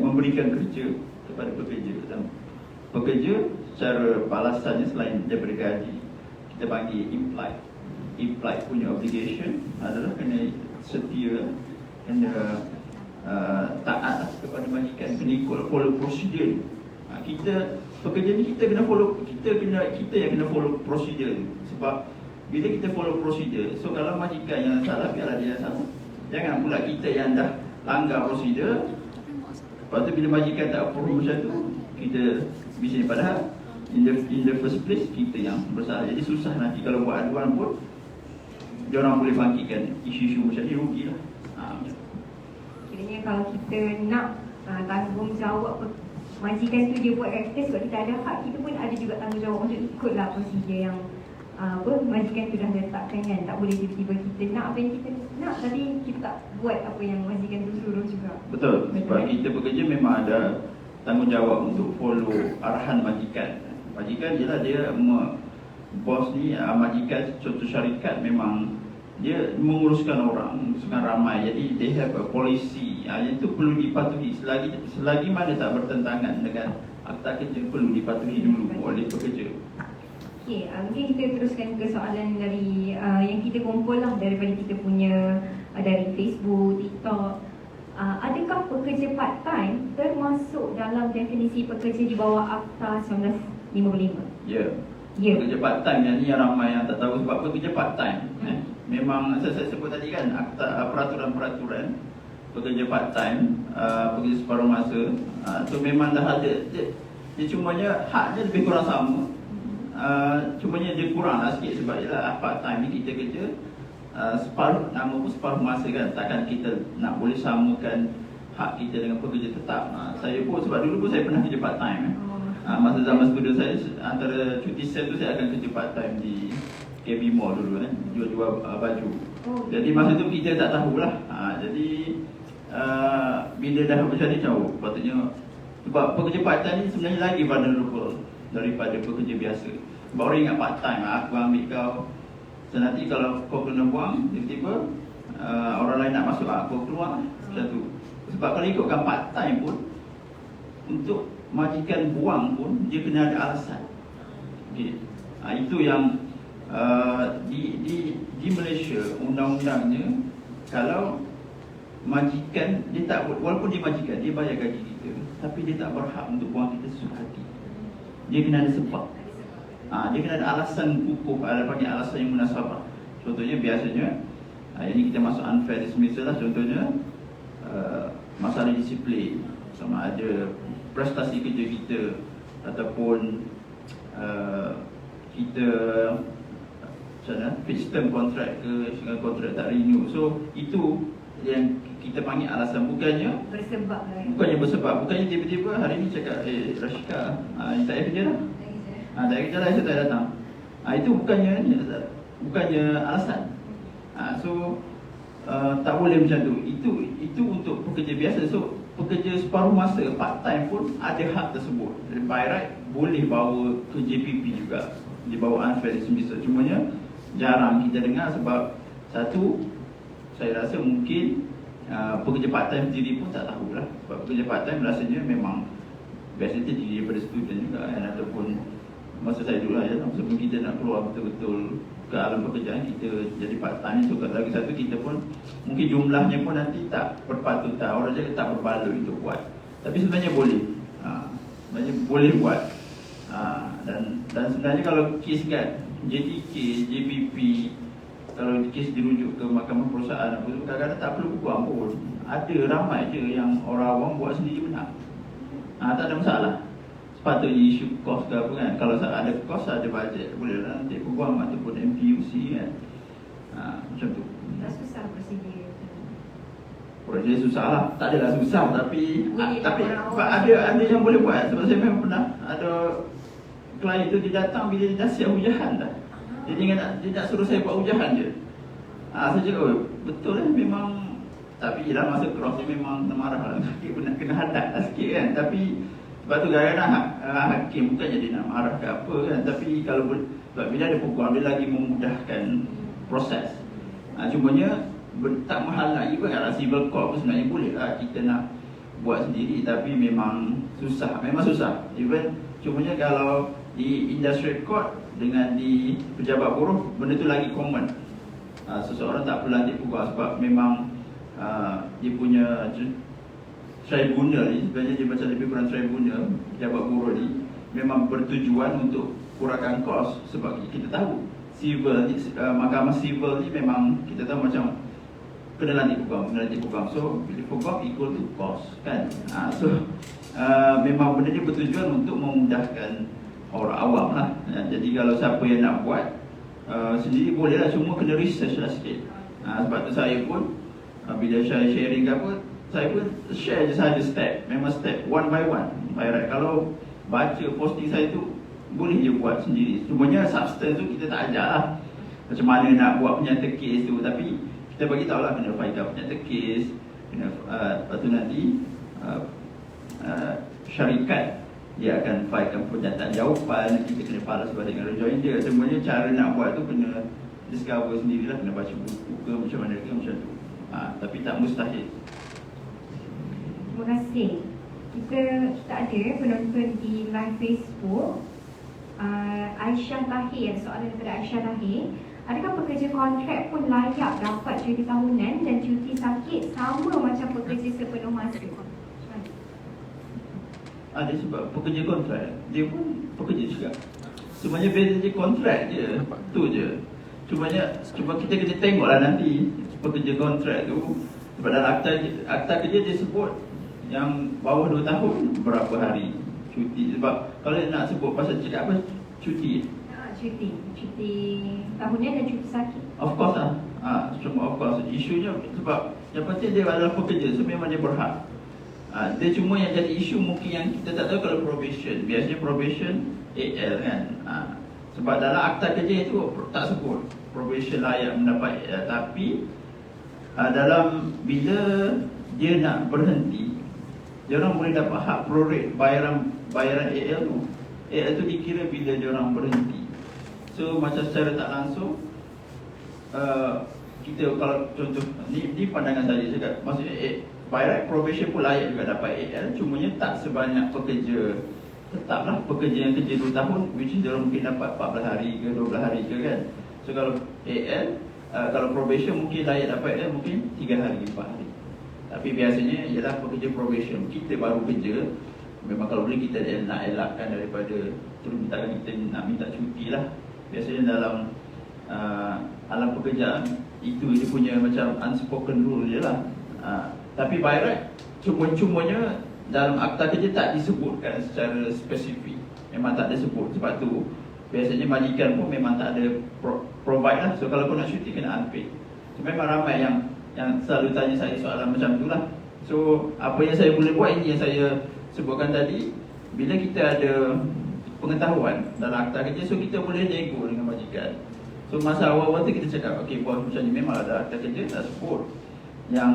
memberikan kerja kepada pekerja. Pekerja secara balasannya selain daripada gaji, kita panggil implied punya obligation adalah kena setia, kena taat kepada majikan, kena ikut follow prosedur. Kita pekerja ni kita kena follow, kita yang kena follow prosedur. Sebab bila kita follow prosedur, so kalau majikan yang salah, biarlah dia yang salah. Jangan pula kita yang dah langgar prosedur, lepas tu bila majikan tak approve macam tu, kita bising. Padahal in the first place kita yang bersalah. Jadi susah nanti kalau buat aduan pun, diorang boleh bangkitkan isu-isu macam ni, rugilah. Kiranya kalau kita nak tanggungjawab majikan tu dia buat kat kita sebab kita ada hak, kita pun ada juga tanggungjawab untuk ikutlah prosedur yang majikan tu dah letakkan kan. Tak boleh tiba-tiba kita nak apa yang kita nak, tapi kita tak buat apa yang majikan tu suruh juga. Betul. Sebab kita bekerja memang ada tanggungjawab untuk follow arahan majikan. Majikan jelah dia bos ni, majikan contoh syarikat memang dia menguruskan orang, menguruskan ramai. Jadi they have a policy yang itu perlu dipatuhi. Selagi mana tak bertentangan dengan akta kerja, perlu dipatuhi dulu oleh pekerja. Okey, mungkin kita teruskan ke soalan dari yang kita kumpul lah daripada kita punya dari Facebook, TikTok. Adakah pekerja part time termasuk dalam definisi pekerja di bawah Akta 1955? Ya. Pekerja part time yang ni yang ramai yang tak tahu. Sebab pekerja part time memang saya sebut tadi kan, akta peraturan-peraturan pekerja part time, pekerja separuh masa, tu memang dah ada. Dia cumanya haknya lebih kurang sama. Cumanya dia kurang lah sikit sebab ialah part time ni kita kerja separuh, nama pun separuh masa kan. Takkan kita nak boleh samakan hak kita dengan pekerja tetap. Saya pun sebab dulu pun saya pernah kerja part time. Masa zaman student saya, antara cuti sem tu saya akan kerja part time di KB Mall dulu kan, jual-jual baju. Jadi masa tu kita tak tahulah. Jadi bila dah macam ni jauh, patutnya sebab pekerja part time ni sebenarnya lagi vulnerable daripada pekerja biasa. Sebab orang ingat part time, aku ambil kau, so nanti kalau kau kena buang, tiba-tiba orang lain nak masuk, kau keluar macam tu. Sebab kalau ikutkan part time pun, untuk majikan buang pun dia kena ada alasan. Okay. Itu yang di Malaysia undang-undangnya, kalau majikan dia tak, walaupun dia majikan, dia bayar gaji kita, tapi dia tak berhak untuk buang kita sesuka hati. Dia kena ada sebab. Dia kena ada alasan kukuh, ada panggil alasan yang munasabah. Contohnya biasanya ini kita masuk unfair dismissal lah. Contohnya masalah disiplin, sama ada prestasi kerja kita, ataupun kita fixed term contract ke, dengan kontrak tak renew. So itu yang kita panggil alasan, bukannya Bersebab lah. bukannya bersebab, bukannya tiba-tiba hari ni cakap Rashika tak payah kerja lah, tak payah kerja lah, saya tak datang. Itu bukannya alasan. So tak boleh macam tu. Itu untuk pekerja biasa. So pekerja separuh masa part time pun ada hak tersebut. By right boleh bawa ke JPP juga, dibawa unfair dismissal. Cumanya jarang kita dengar sebab satu, saya rasa mungkin pekerja part time sendiri pun tak tahulah. Sebab pekerja part time rasanya memang biasanya terdiri daripada student juga kan, ataupun masa saya dulu lah, sebelum kita nak keluar betul-betul ke alam pekerjaan, kita jadi part time. So lagi satu, kita pun mungkin jumlahnya pun nanti tak berpatutan, orang jaga tak berbaloi untuk buat. Tapi sebenarnya boleh, sebenarnya boleh buat. Dan sebenarnya kalau kes kan JTK, JPP, kalau kes dirujuk ke mahkamah perusahaan, kadang-kadang tak perlu buang pun. Ada ramai je yang orang awam buat sendiri benar. Tak ada masalah. Sepatutnya isu kos ke apa kan. Kalau ada kos, ada bajet, boleh lah nanti peguam ataupun MPUC kan. Macam tu. Tak susah prosedur. Prosedur susah lah. Tak adalah susah, tapi Boleh ada yang boleh buat. Sebab saya memang pernah ada klien tu, dia datang bila dia dah siap ujahan dah. Dia nak suruh saya buat ujahan je. Saya cakap, betul lah memang. Tapi yelah, masa cross dia memang marah lah. Kena hadap lah sikit kan. Tapi sebab tu kadang-kadang hakim bukannya dia nak marah ke apa kan. Tapi kalau sebab bila ada peguam, dia lagi memudahkan proses. Cumanya tak menghalang. Even kalau civil court pun sebenarnya boleh lah kita nak buat sendiri. Tapi memang susah. Memang susah. Even cumanya kalau di industrial court dengan di pejabat buruh, benda tu lagi common. Seseorang tak perlu lantik peguam sebab memang dia punya tribunal ni, sebenarnya dia macam lebih kurang tribunal. Pejabat buruh ni memang bertujuan untuk kurangkan kos. Sebab kita tahu civil ni, mahkamah civil ni memang kita tahu macam kena lantik peguam. So bila peguam equal to cost kan. So memang benda ni bertujuan untuk memudahkan orang awam lah. Jadi kalau siapa yang nak buat sendiri boleh lah, cuma kena research lah sikit. Sebab tu saya pun bila saya sharing ke apa, saya pun share je sahaja step. Memang step one by one. Right. Kalau baca posting saya tu, boleh je buat sendiri. Cumanya substance tu kita tak ajar lah, macam mana nak buat penyata kes tu. Tapi kita bagi tahu lah, kena faedah penyata kes, kena lepas tu nanti syarikat dia akan filekan pernyataan jawapan, kita kena falas balik dengan rejoinder. Semuanya cara nak buat tu kena discover sendirilah, kena baca buku ke macam mana ke macam tu. Tapi tak mustahil. Terima kasih. Kita ada penonton di live Facebook. Aisyah Tahir, soalan daripada Aisyah Tahir. Adakah pekerja kontrak pun layak dapat cuti tahunan dan cuti sakit sama macam pekerja sepenuh masa? Ada sebab pekerja kontrak, dia pun pekerja juga. Semuanya beza je kontrak je. Tu je. Cuma kita kena tengoklah nanti pekerja kontrak tu. Sebab dalam akta kerja dia sebut yang bawah 2 tahun berapa hari cuti. Sebab kalau nak sebut pasal cakap apa, cuti. Cuti tahunan dan cuti sakit. Of course lah. Cuma of course. Isunya sebab yang penting dia adalah pekerja, so memang dia berhak. Dia cuma yang jadi isu mungkin yang kita tak tahu kalau probation. Biasanya probation AL kan. Sebab dalam akta kerja itu tak sebut probation layak mendapat AL. Tapi dalam bila dia nak berhenti, dia orang boleh dapat hak prorate bayaran AL tu. AL tu dikira bila dia orang berhenti. So macam secara tak langsung kita kalau contoh ni pandangan saya cakap, maksudnya by right probation pun layak juga dapat AL, cumanya tak sebanyak pekerja tetap lah. Pekerja yang kerja 2 tahun, which is dia mungkin dapat 14 hari ke 12 hari ke kan. So kalau AL, kalau probation mungkin layak dapat AL mungkin 3 hari 4 hari. Tapi biasanya ialah pekerja probation, kita baru kerja, memang kalau boleh kita nak elakkan daripada terus kita nak minta cuti lah. Biasanya dalam alam pekerjaan itu dia punya macam unspoken rule je lah. Tapi by right cuma-cumanya dalam akta kerja tak disebutkan secara spesifik, memang tak ada sebut. Sebab tu biasanya majikan pun memang tak ada provide lah. So kalau kau nak cuti kena unpaid. So memang ramai yang selalu tanya saya soalan macam tu lah. So apa yang saya boleh buat, ini yang saya sebutkan tadi, bila kita ada pengetahuan dalam akta kerja, so kita boleh nego dengan majikan. So masa awal-awal tu kita cakap, okay bos macam ni, memang ada akta kerja tak sebut yang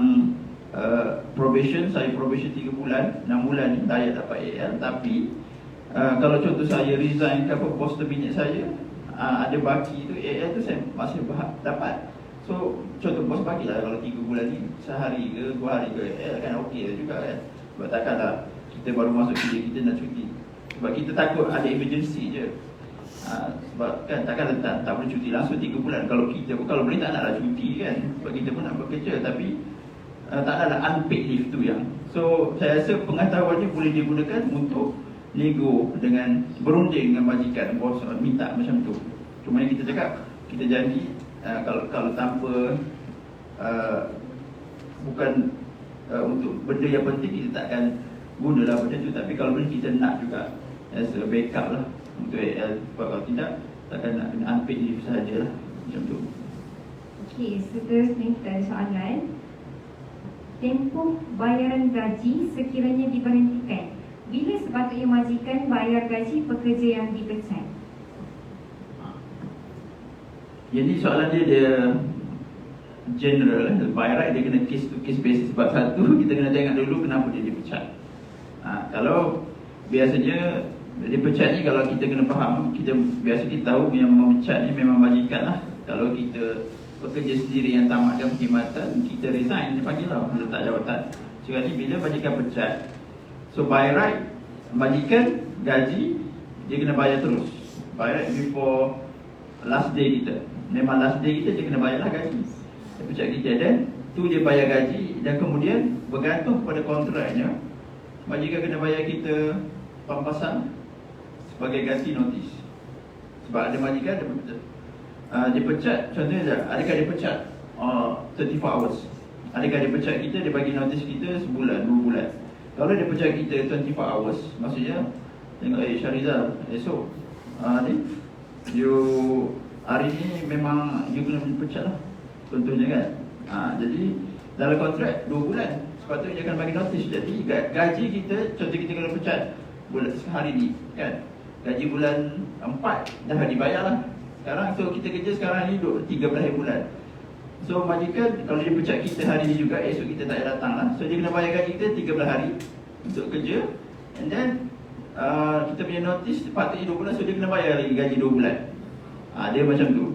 probation, saya probation 3 bulan, 6 bulan ni layak dapat AL. Tapi kalau contoh saya resign ke apa, bos terminate saya, ada baki tu AL tu saya masih dapat. So contoh bos bagilah kalau 3 bulan ni sehari ke 2 hari ke AL kan okey juga kan. Sebab takkanlah kita baru masuk kerja kita nak cuti. Sebab kita takut ada emergency je. Sebab kan takkan tak boleh cuti langsung 3 bulan. Kalau kita pun kalau boleh tak naklah cuti kan. Sebab kita pun nak bekerja, tapi tak ada unpaid leave tu yang. So saya rasa pengetahuan ni boleh digunakan untuk nego dengan berunding dengan majikan, bos minta macam tu. Cuma yang kita cakap, kita janji kalau tanpa bukan untuk benda yang penting, kita takkan gunalah benda tu. Tapi kalau boleh kita nak juga as a backup lah untuk AL. Sebab kalau tidak, takkan nak kena unpaid leave sahajalah macam tu. Okey, seterusnya kita ada soalan. Tempoh bayaran gaji sekiranya diberhentikan, bila sepatutnya majikan bayar gaji pekerja yang dipecat? Jadi soalan dia general, by right dia kena case to case basis. Sebab satu, kita kena tengok dulu kenapa dia dipecat. Kalau biasanya dipecat ni, kalau kita kena faham, kita tahu yang memecat ni memang majikan lah. Kalau kita pekerja sendiri yang tamatkan perkhidmatan, kita resign, dia panggil lah, letak jawatan. Sekali bila majikan pecat, so by right majikan gaji dia kena bayar terus, by right before last day kita. Memang last day kita, dia kena bayar lah gaji. Dia pecat kita, dan tu dia bayar gaji. Dan kemudian bergantung kepada kontraknya, majikan kena bayar kita pampasan sebagai ganti notis. Sebab ada majikan dia pecat, contohnya adakah dia pecat 34 hours, adakah dia pecat kita, dia bagi notis kita sebulan, 2 bulan. Kalau dia pecat kita 24 hours, maksudnya tengok Syarizal, esok ni you hari ni memang you kena pecat lah, contohnya kan. Jadi dalam kontrak 2 bulan, sepatutnya dia akan bagi notis. Jadi gaji kita, contoh kita kena pecat bulan sehari ni kan, gaji bulan 4 dah dibayar lah sekarang. So kita kerja sekarang ni 13 bulan. So majikan kalau dia pecat kita hari ni juga, esok kita tak datang lah. So dia kena bayar gaji kita 13 hari untuk kerja. And then kita punya notice patutnya 2 bulan, so dia kena bayar lagi gaji 2 bulan. Dia macam tu.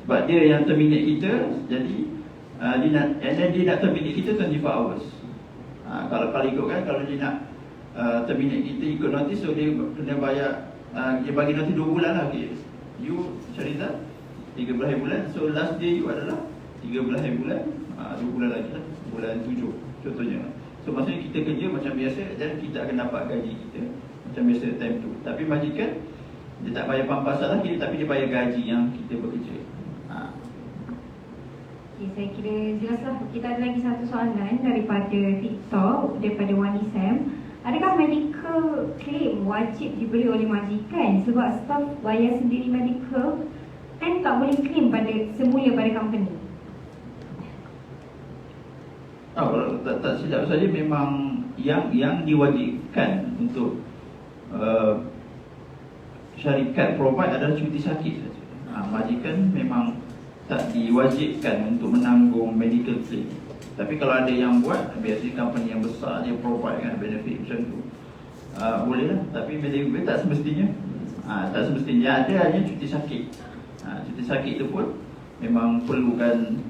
Sebab dia yang terminate kita, jadi dia nak terminate kita 24 hours. Kalau ikut kan, kalau dia nak terminate kita ikut notice, so dia kena bayar, dia bagi notice 2 bulan lah. Okay, you Syarizal 13 bulan, so last day you adalah 13 bulan, 2 bulan lagi lah, bulan 7 contohnya. So maksudnya kita kerja macam biasa dan kita akan dapat gaji kita macam biasa time tu. Tapi majikan dia tak bayar pampasan lagi, tapi dia bayar gaji yang kita bekerja. Okay, saya kira jelaslah. Kita ada lagi satu soalan daripada TikTok, daripada Wani Sam. Adakah medical claim wajib diberi oleh majikan sebab staf bayar sendiri medical dan tak boleh claim semula pada company? Tak silap saja, memang yang diwajibkan untuk syarikat provide adalah cuti sakit saja. Majikan memang tak diwajibkan untuk menanggung medical claim. Tapi kalau ada yang buat, biasanya company yang besar dia provide kan benefit macam tu, boleh lah. Tapi medical tak semestinya. Tak semestinya, ada hanya cuti sakit. Cuti sakit tu pun memang perlukan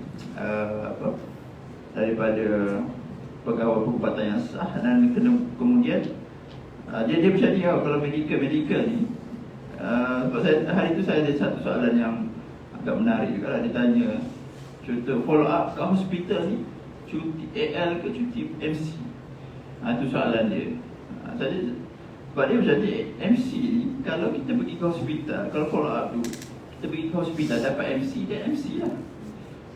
daripada pegawai perubatan yang sah, dan kemudian dia macam ni kalau medical ni. Sebab hari itu saya ada satu soalan yang agak menarik juga lah. Dia tanya contoh follow up kat hospital ni, cuti AL ke cuti MC? Itu soalan dia. Sebab dia macam ni, MC ni kalau kita pergi ke hospital, kalau follow up tu kita pergi ke hospital dapat MC, dia MC lah.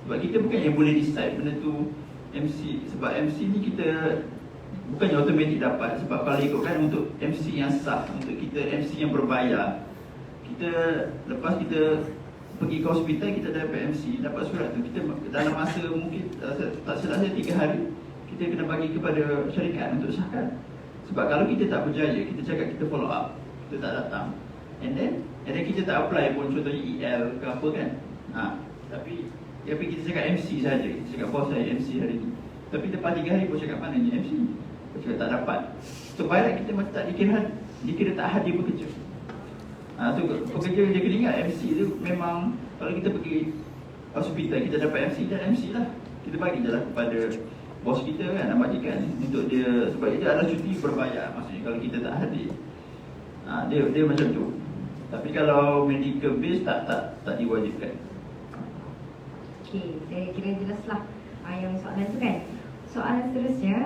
Sebab kita bukan yang boleh decide benda tu MC. Sebab MC ni kita bukannya automatik dapat. Sebab kalau ikutkan untuk MC yang sah, untuk kita MC yang berbayar, kita lepas kita pergi ke hospital, kita dapat MC, dapat surat tu, kita dalam masa mungkin tak silap saya 3 hari, kita kena bagi kepada syarikat untuk sahkan. Sebab kalau kita tak berjaya, kita cakap kita follow up, kita tak datang, and then kita tak apply pun, contohnya EL ke apa kan, tapi kita cakap MC saja, kita cakap bos saya MC hari ni, tapi lepas 3 hari pun cakap mana ni MC, pun cakap tak dapat. So barat kita macam tak dikira tak hadir bekerja. So pekerja dia kena ingat MC tu memang kalau kita pergi hospital kita dapat MC, dan MC lah kita bagi je lah kepada bos kita kan, majikan untuk dia, sebab dia adalah cuti berbayar. Maksudnya kalau kita tak hadir, dia macam tu. Tapi kalau medical base tak diwajibkan. Okey, saya kira jelaslah yang soalan tu kan. Soalan seterusnya,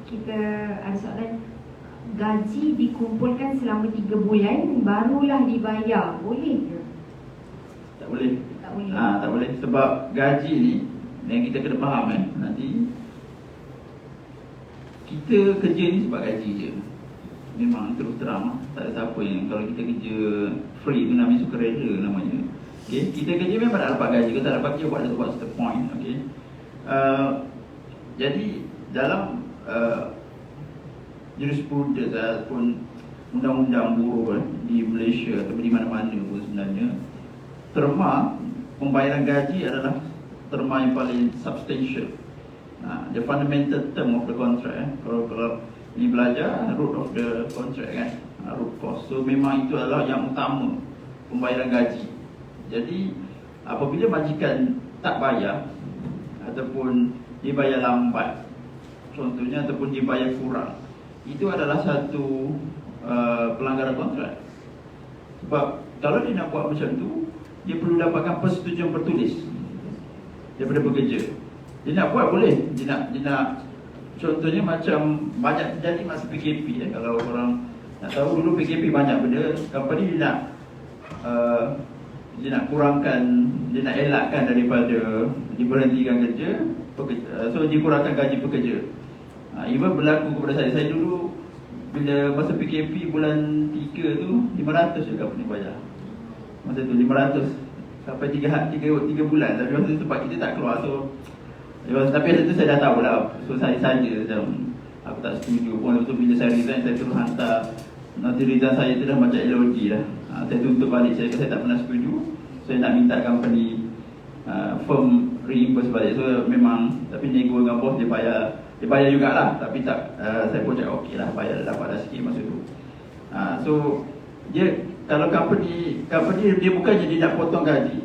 kita ada soalan, gaji dikumpulkan selama 3 bulan barulah dibayar, boleh ke? Tak boleh. Tak boleh. Tak boleh, sebab gaji ni yang kita kena faham nanti kita kerja ni sebab gaji je. Memang terus terang tak ada siapa yang kalau kita kerja free tu namanya sukarela namanya. Okay, kita kerja memang nak dapat gaji. Kalau tak dapat kerja, what's the point? Okay. Jadi dalam jurisprudence ataupun undang-undang buruh di Malaysia atau di mana-mana pun sebenarnya, terma pembayaran gaji adalah terma yang paling substantial. The fundamental term of the contract. Kalau ini belajar root of the contract kan, root cause. So memang itu adalah yang utama, pembayaran gaji. Jadi apabila majikan tak bayar ataupun dibayar lambat, contohnya, ataupun dibayar kurang, itu adalah satu pelanggaran kontrak. Sebab kalau dia nak buat macam tu, dia perlu dapatkan persetujuan tertulis daripada pekerja. Dia nak buat boleh, dia nak contohnya macam banyak terjadi masa PKP kalau orang nak tahu dulu PKP banyak benda, company dia nak kurangkan, dia nak elakkan daripada diberhentikan kerja, so dikurangkan gaji pekerja. Even berlaku kepada saya dulu bila masa PKP bulan 3 tu 500 je company bayar. Masa tu 500 sampai 3 bulan, tapi masa tu sebab kita tak keluar, so tapi masa tu saya dah tahu lah. So saya saja macam aku tak setuju pun. Lepas tu bila saya resign, saya terus hantar nanti resign saya tu dah macam LOG dah. Saya tuntut balik, saya tak pernah setuju. Saya nak minta company firm reimburse balik. So memang, tapi nego dengan bos, dia bayar jugalah. Tapi tak, saya pun cakap okey lah, bayar dapat dah sikit masa tu. So dia, kalau company dia bukannya dia nak potong gaji,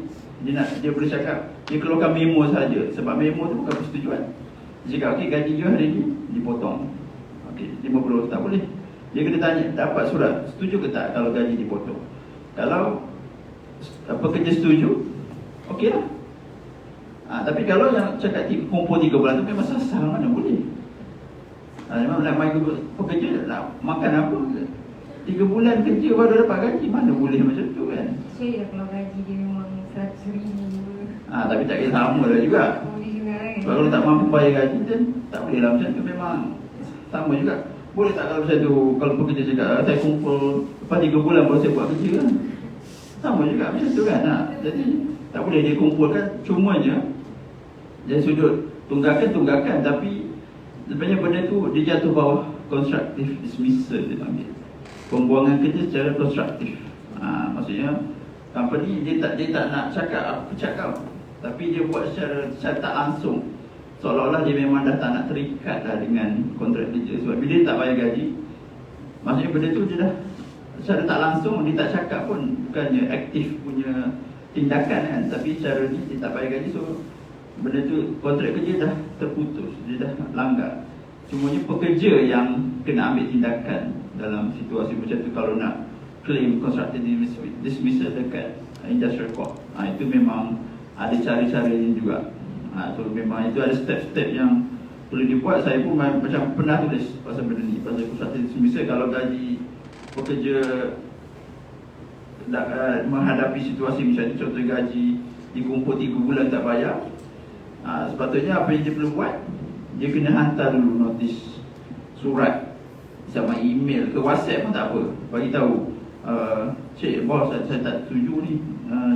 dia boleh cakap, dia keluarkan memo saja. Sebab memo tu bukan persetujuan. Dia cakap okey, gaji you hari ni dipotong, okey 50, tak boleh. Dia kena tanya, dapat surat, setuju ke tak kalau gaji dipotong. Kalau pekerja setuju, okey lah. Tapi kalau yang cakap kumpul 3 bulan tu memang sasar, mana boleh. Memang nak main pekerja, nak makan apa, 3 bulan kerja baru dapat gaji, mana boleh macam tu kan. So kalau gaji dia memang 100,000, tapi tak kira sama lah juga. boleh juga kan. Sebab kalau tak mampu bayar gaji, dan tak boleh lah macam tu, memang sama juga. Boleh tak kalau macam tu, kalau pekerja cakap saya kumpul lepas 3 bulan baru saya buat kerja kan, sama juga macam tu kan. Jadi tak boleh dia kumpulkan, cumanya dari sudut tunggakan, tapi sebenarnya benda tu dia jatuh bawah constructive dismissal, dia panggil pembuangan kerja secara konstruktif. Maksudnya company dia tak nak cakap apa cakap, tapi dia buat secara tak langsung, seolah-olah dia memang dah tak nak terikat lah dengan kontrak kerja. Sebab bila dia tak bayar gaji, maksudnya benda tu dia dah secara tak langsung, dia tak cakap pun, bukannya aktif punya tindakan kan, tapi secara dia tak bayar gaji. So benda tu, kontrak kerja dah terputus, dia dah langgar. Cumanya pekerja yang kena ambil tindakan dalam situasi macam tu kalau nak claim constructive dismissal dekat industrial court. Itu memang ada cara-caranya juga. So memang itu ada step-step yang perlu dibuat. Saya pun macam pernah tulis pasal benda ni, pasal constructive dismissal. Kalau gaji pekerja menghadapi situasi macam ni, contoh gaji dikumpul 3 bulan tak bayar, sepatutnya apa yang dia perlu buat, dia kena hantar dulu notis surat sama email ke WhatsApp pun tak apa, bagi tahu, cik bos, saya tak setuju ni,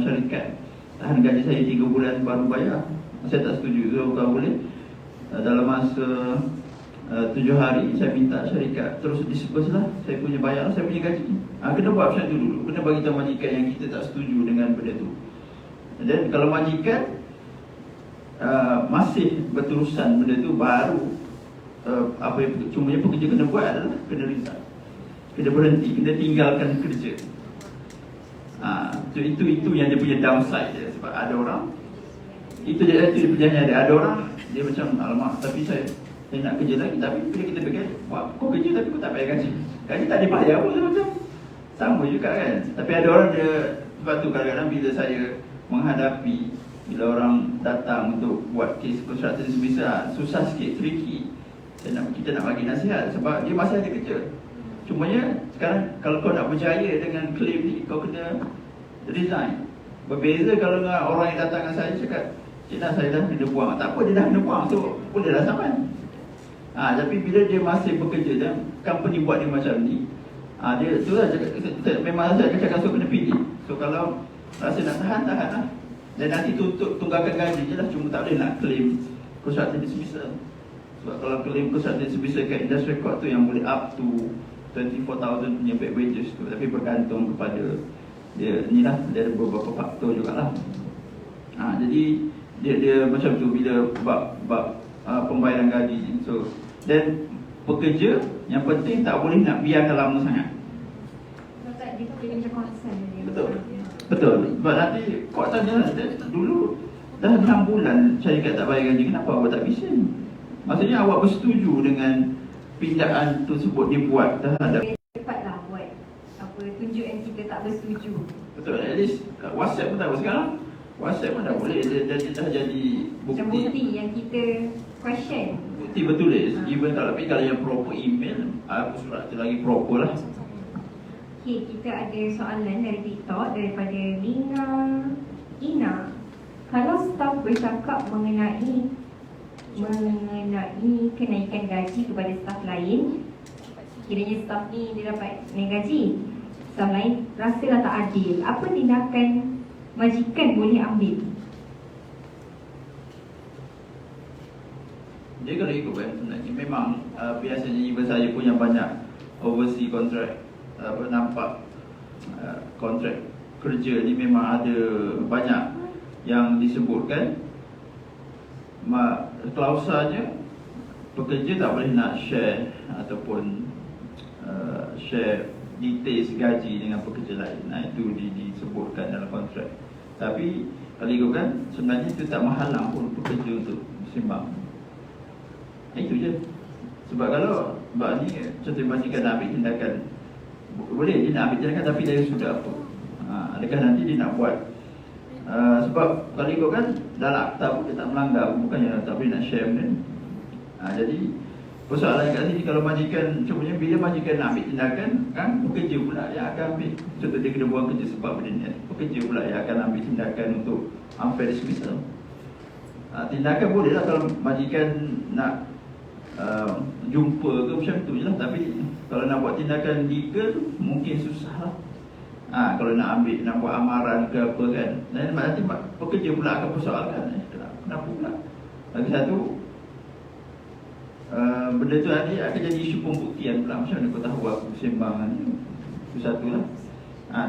syarikat tahan gaji saya 3 bulan baru bayar, saya tak setuju. So kalau boleh dalam masa 7 hari saya minta syarikat terus disperse lah, saya punya bayar, saya punya gaji. Kena buat macam tu dulu, kena bagi tahu majikan yang kita tak setuju dengan benda tu. Dan kalau majikan masih berterusan benda tu, baru apa yang cumanya pekerja kena buat adalah kena resign, kena berhenti, kena tinggalkan kerja. Itu yang dia punya downside dia. Sebab ada orang, itu dia perjanjian dia. Ada orang dia macam, alamak, tapi saya nak kerja lagi, tapi bila kita bergaji, kau kerja tapi kau tak bayar gaji, gaji tak dibayar pun, macam sama juga kan. Tapi ada orang dia, sebab tu kadang-kadang bila saya menghadapi, bila orang datang untuk buat kes constructive dismissal, susah sikit, tricky. Kita nak bagi nasihat sebab dia masih ada kerja. Cumanya sekarang kalau kau nak berjaya dengan claim ni, kau kena resign. Berbeza kalau dengan orang yang datang dengan saya cakap, cik dah, saya dah kena buang. Tak apa, dia dah kena buang, so boleh dah saman. Tapi bila dia masih bekerja dan company buat dia macam ni, dia tu lah memang saya akan cakap, so kena pilih. So kalau rasa nak tahan lah. Dan nanti tunggakan gaji je lah, cuma tak boleh nak claim constructive dismissal. Sebab kalau claim constructive dismissal kat industrial court tu yang boleh up to 24,000 punya back wages tu, tapi bergantung kepada dia ni lah, dia ada beberapa faktor jugalah. Jadi dia macam tu bila bab pembayaran gaji ni. So dan pekerja yang penting tak boleh nak biarkan lama sangat. Betul. Sebab nanti court tanya, dulu dah 6 bulan syarikat tak bayar gaji, kenapa awak tak bising? Maksudnya awak bersetuju dengan pindaan tersebut dibuat terhadap. Cepatlah buat apa, tunjukkan kita tak bersetuju. Betul, at least WhatsApp pun tak apa sekarang. WhatsApp pun dah boleh, dia dah jadi Macam bukti yang kita question. Bukti bertulis. Even kalau yang proper email, surat tu lagi proper lah. Okay, kita ada soalan dari TikTok daripada Ina. Kalau staf bercakap mengenai kenaikan gaji kepada staf lain, kiranya staf ni dia dapat naik gaji, staf lain rasalah tak adil, apa tindakan majikan boleh ambil? Dia kalau ikut kan sebenarnya memang biasanya even saya pun yang banyak overseas contract, nampak kontrak kerja ni memang ada banyak yang disebutkan klausanya pekerja tak boleh nak share ataupun share details gaji dengan pekerja lain. Itu disebutkan dalam kontrak. Tapi kalau ikutkan sebenarnya itu tak menghalang pun pekerja untuk sembang. Itu je. Sebab kalau ni contoh majikan nak ambil tindakan, boleh dia nak ambil tindakan tapi dari sudah apa? Adakah nanti dia nak buat sebab kalau ikutkan dalam akta pun dia tak melanggar, bukannya tak boleh nak share benda ni. Jadi persoalan kat sini, kalau majikan cumanya bila majikan nak ambil tindakan, kan pekerja pula yang akan ambil. Contoh dia kena buang kerja sebab benda ni, pekerja pula yang akan ambil tindakan untuk unfair dismissal. Tindakan boleh lah kalau majikan nak jumpa ke macam tu je lah. Tapi kalau nak buat tindakan legal mungkin susah lah. Kalau nak ambil, nak buat amaran ke apa kan, dan nanti pekerja pula akan persoalkan kenapa pula. Lagi satu, benda tu nanti akan jadi isu pembuktian pula. Macam mana kau tahu aku sembang ni? Itu satu lah.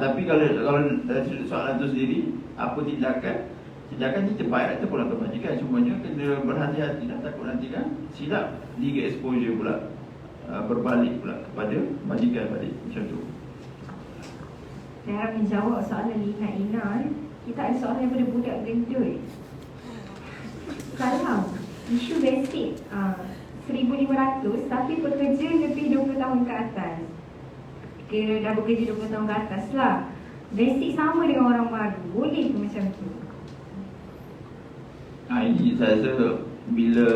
Tapi kalau soalan tu sendiri, apa tindakan ni terbaik ataupun pulang ke majikan, semuanya kena berhati-hati lah, takut nanti kan silap legal exposure pula berbalik pula kepada majikan balik macam tu. Saya harap menjawab soalan Ina. Kita ada soalan daripada budak gendut. Kalau isu basic 1,500 tapi bekerja lebih 20 tahun ke atas. Kira dah bekerja 20 tahun ke atas lah. Basic sama dengan orang baru. Boleh ke macam tu? Ini saya rasa bila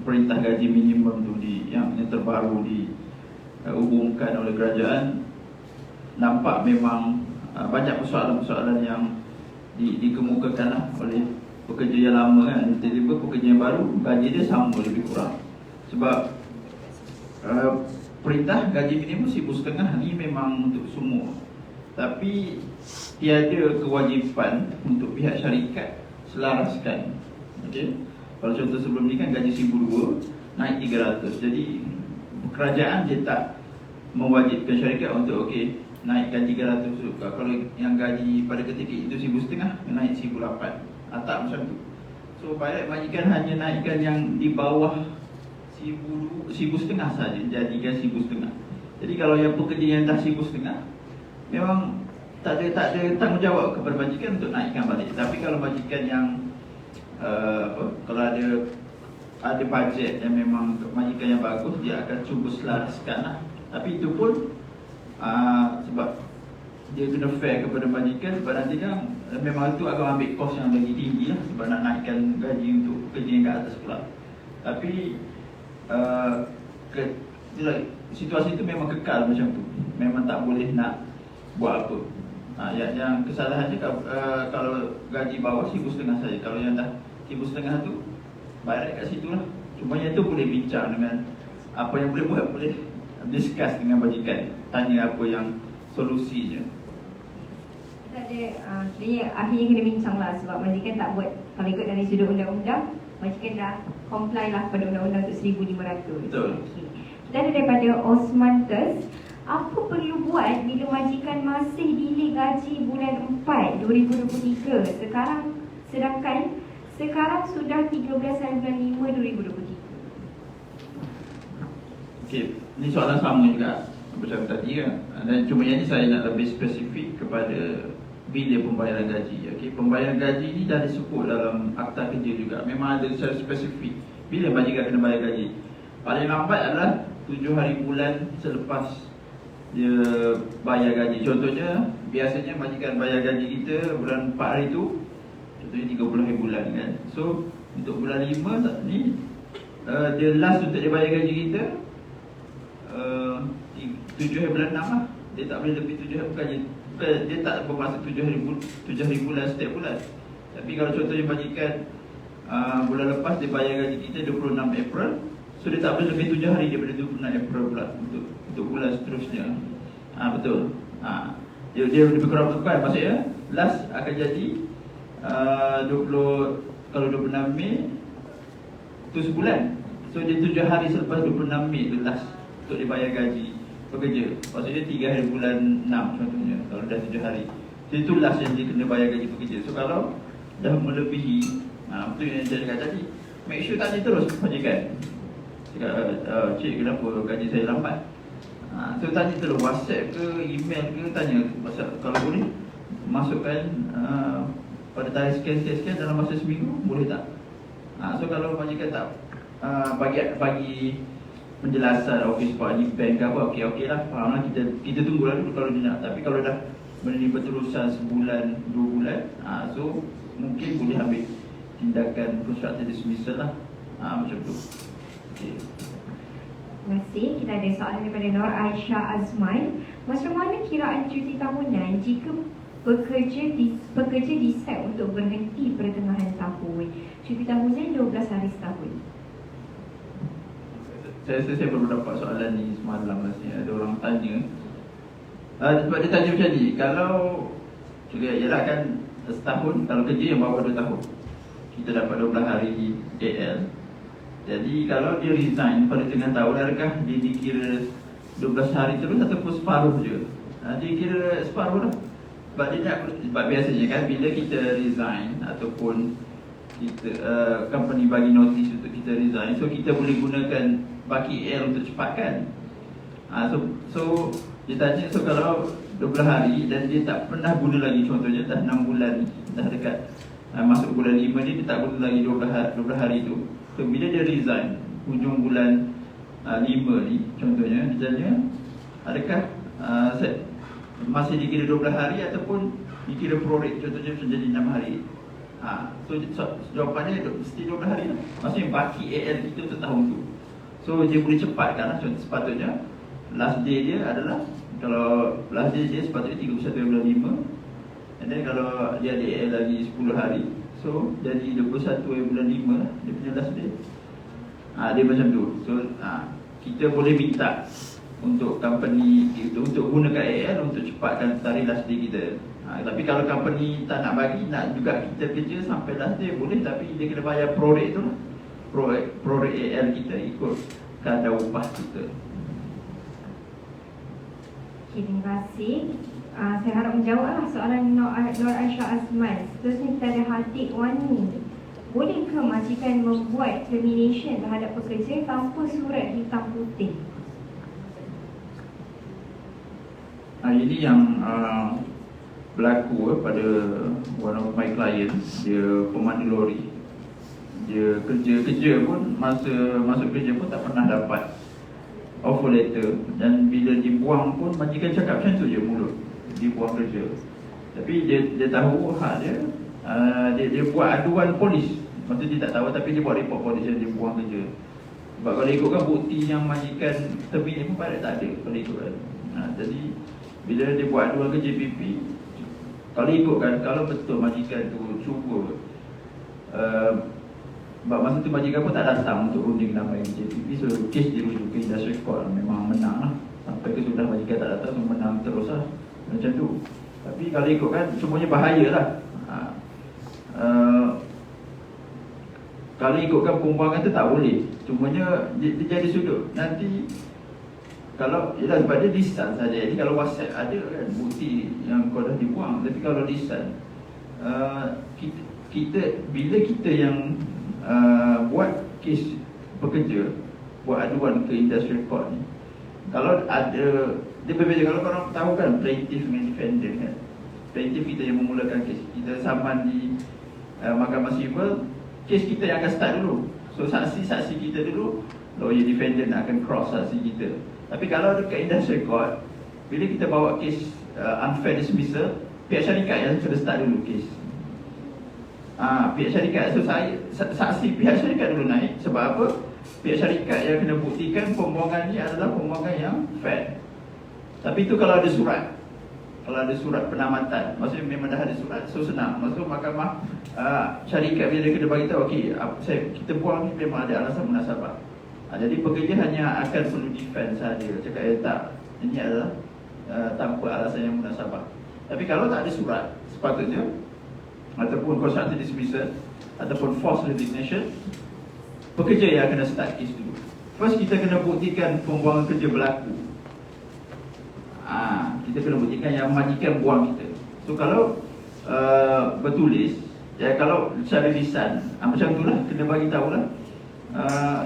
perintah gaji minimum tu yang terbaru diumumkan oleh kerajaan, nampak memang banyak persoalan-persoalan yang dikemukakan oleh pekerja yang lama kan. Tiba-tiba pekerja yang baru gaji dia sama lebih kurang. Sebab perintah gaji minimum 1,500 ni memang untuk semua. Tapi tiada kewajipan untuk pihak syarikat selaraskan. Okey. Kalau contoh sebelum ni kan gaji 1,200 naik 300. Jadi kerajaan dia tak mewajibkan syarikat untuk naik gaji 300. Kalau yang gaji pada ketika itu 1,500 naik 1,800. Tak macam tu. So pilot majikan hanya naikkan yang di bawah 1,500 saja, jadikan 1,500. Jadi kalau yang pekerja yang dah 1,500 memang tak ada tanggungjawab kepada majikan untuk naikkan balik. Tapi kalau majikan yang kalau ada bajet yang memang majikan yang bagus, dia akan cuba selaraskan lah. Tapi itu pun sebab dia kena fair kepada majikan, sebab nanti kan memang itu akan ambil kos yang lagi tinggi lah, sebab nak naikkan gaji untuk kerja yang kat atas pula. Tapi situasi itu memang kekal macam tu. Memang tak boleh nak buat apa. Yang kesalahannya kalau gaji bawah 1,500 saja. Kalau yang dah 1,500 tu bayar kat situ lah. Cuma yang tu boleh bincang dengan apa yang boleh buat, boleh discuss dengan majikan, tanya apa yang solusinya. Kita ada akhirnya kena bincang lah, sebab majikan tak buat. Kalau ikut dari sudut undang-undang, majikan dah comply lah pada undang-undang untuk 1,500. Betul. Okay. Kita ada daripada Osman Tes. Apa perlu buat bila majikan masih delay gaji bulan 4 2023 sedangkan sekarang sudah 13 hari bulan 5 2023? Okey, ini soalan sama juga macam tadi kan. Dan cuma yang ni saya nak lebih spesifik kepada bila pembayaran gaji. Okey, pembayaran gaji ni dah disebut dalam Akta Kerja juga. Memang ada secara spesifik bila majikan kena bayar gaji. Paling lambat adalah 7 hari bulan selepas dia bayar gaji. Contohnya, biasanya majikan bayar gaji kita bulan 4 hari tu, contohnya 30 hari bulan kan. So, untuk bulan 5 ni dia last untuk dia bayar gaji kita 7 hari bulan 6 lah. Dia tak boleh lebih 7 hari bukan dia tak bermaksud 7 hari bulan setiap bulan. Tapi kalau contohnya majikan bulan lepas dia bayar gaji kita 26 April, so dia tak boleh lebih 7 hari daripada 26 April pula untuk bulan seterusnya. Betul. Dia lebih kurang bukan, maksudnya last akan jadi 26 Mei tu sebulan. So dia 7 hari selepas 26 Mei tu last untuk dibayar gaji pekerja. Maksudnya 3 hari bulan 6 contohnya, kalau dah 7 hari. So itu last yang dia kena bayar gaji pekerja. So kalau dah melebihi, betul yang saya cakap tadi, make sure tanya terus majikan. Cakap, cik kenapa gaji saya lambat? So tanya terus, WhatsApp ke, email ke, tanya. Kalau boleh masukkan pada tarikh sekian dalam masa seminggu, boleh tak? So kalau majikan tak bagi penjelasan, okey sebab ni bank ke apa, okey lah, faham lah, kita tunggulah dulu kalau dia nak. Tapi kalau dah benda berterusan sebulan, 2 bulan, so mungkin boleh ambil tindakan constructive dismissal lah, macam tu. Okay. Terima kasih. Kita ada soalan daripada Nur Aisyah Azman. Macam mana kiraan cuti tahunan jika pekerja decide untuk berhenti pertengahan tahun? Cuti tahunan 12 hari setahun. Saya baru dapat soalan ni semalam rasanya. Ada orang tanya. Sebab dia tanya macam ni, kalau ialah kan setahun, kalau kerja yang bawah 2 tahun, kita dapat 12 hari AL. Jadi kalau dia resign pada tengah tahun, adakah dia dikira 12 hari terus ataupun separuh je? Dia kira separuh lah. Sebab biasanya kan bila kita resign ataupun kita company bagi notice untuk kita resign, so kita boleh gunakan baki AL untuk cepatkan. So dia tanya, so kalau 12 hari dan dia tak pernah guna lagi, contohnya dah 6 bulan, dah dekat masuk bulan 5 ni, dia tak guna lagi 12 hari tu. So bila dia resign hujung bulan 5 ni, contohnya misalnya, adakah masih dikira 12 hari ataupun dikira prorate, contohnya menjadi 6 hari. So jawapannya mesti 12 hari lah. Maksudnya baki AL kita untuk tahun tu. So dia boleh cepatkan lah. Sepatutnya last day dia adalah, kalau last day dia sepatutnya 31 bulan 5, and then kalau dia ada AL lagi 10 hari, so jadi 21 bulan 5 lah dia punya last day. Dia macam tu. So kita boleh minta untuk company untuk gunakan AL untuk cepatkan tarikh last day kita. Tapi kalau company tak nak bagi, nak juga kita kerja sampai last day boleh, tapi dia kena bayar prorate tu lah. Prorate AL kita ikut kadar upah kita. Okay, terima kasih. Saya harap menjawablah soalan Nur Aisyah Azman. Seterusnya kita ada Hadik Wani. Bolehkah majikan membuat termination terhadap pekerja tanpa surat hitam putih? Ini yang berlaku pada one of my clients. Dia pemandu lori. Dia kerja pun, masa masuk kerja pun tak pernah dapat offer letter. Dan bila dibuang pun majikan cakap macam tu je mulut, dibuang kerja. Tapi dia tahu hak dia. Dia buat aduan polis. Maksudnya dia tak tahu, tapi dia buat report polis dan dia buang kerja. Sebab kalau ikutkan bukti yang majikan terminate pun pada tak ada kalau ikutkan. Jadi bila dia buat aduan ke JPP, kalau ikutkan, kalau betul majikan tu cuba, sebab masa tu majikan pun tak datang untuk runding nama yang JPP, so kes dirujuk ke Industrial Court, memang menang lah. Sampai ke sudah majikan tak datang, so menang terus lah. Macam tu. Tapi kalau ikutkan, semuanya bahaya lah. Kalau ikutkan pembuangan tu tak boleh. Cumanya dia jadi sudut. Nanti kalau ialah sebab dia lisan saja. Jadi kalau WhatsApp ada kan bukti yang kau dah dibuang. Tapi kalau lisan, bila kita yang buat kes pekerja, buat aduan ke Industrial Court ni, kalau ada, dia berbeza. Kalau korang tahu kan plaintiff dengan defendant kan, plaintiff kita yang memulakan kes, kita saman di Mahkamah Sivil, kes kita yang akan start dulu. So saksi-saksi kita dulu, lawyer defendant akan cross saksi kita. Tapi kalau dekat Industrial Court, bila kita bawa kes unfair dismissal, pihak syarikat yang sudah start dulu kes. Pihak syarikat, so saksi pihak syarikat dulu naik. Sebab apa? Pihak syarikat yang kena buktikan pembuangan ni adalah pembuangan yang fair. Tapi itu kalau ada surat. Kalau ada surat penamatan, maksudnya memang dah ada surat, so senang. Maksudnya mahkamah syarikat bila dia kena bagi tahu, okey, kita buang ni memang ada alasan munasabah. Jadi pekerja hanya akan perlu defend saja. Cakap tak, ini adalah tanpa alasan yang munasabah. Tapi kalau tak ada surat, sepatutnya ataupun constructive dismissal ataupun forced resignation, pekerja yang kena start case dulu. First kita kena buktikan pembuangan kerja berlaku. Kita kena buktikan yang majikan buang kita. So kalau bertulis, kalau secara lisan, macam itulah, kena bagi tahulah.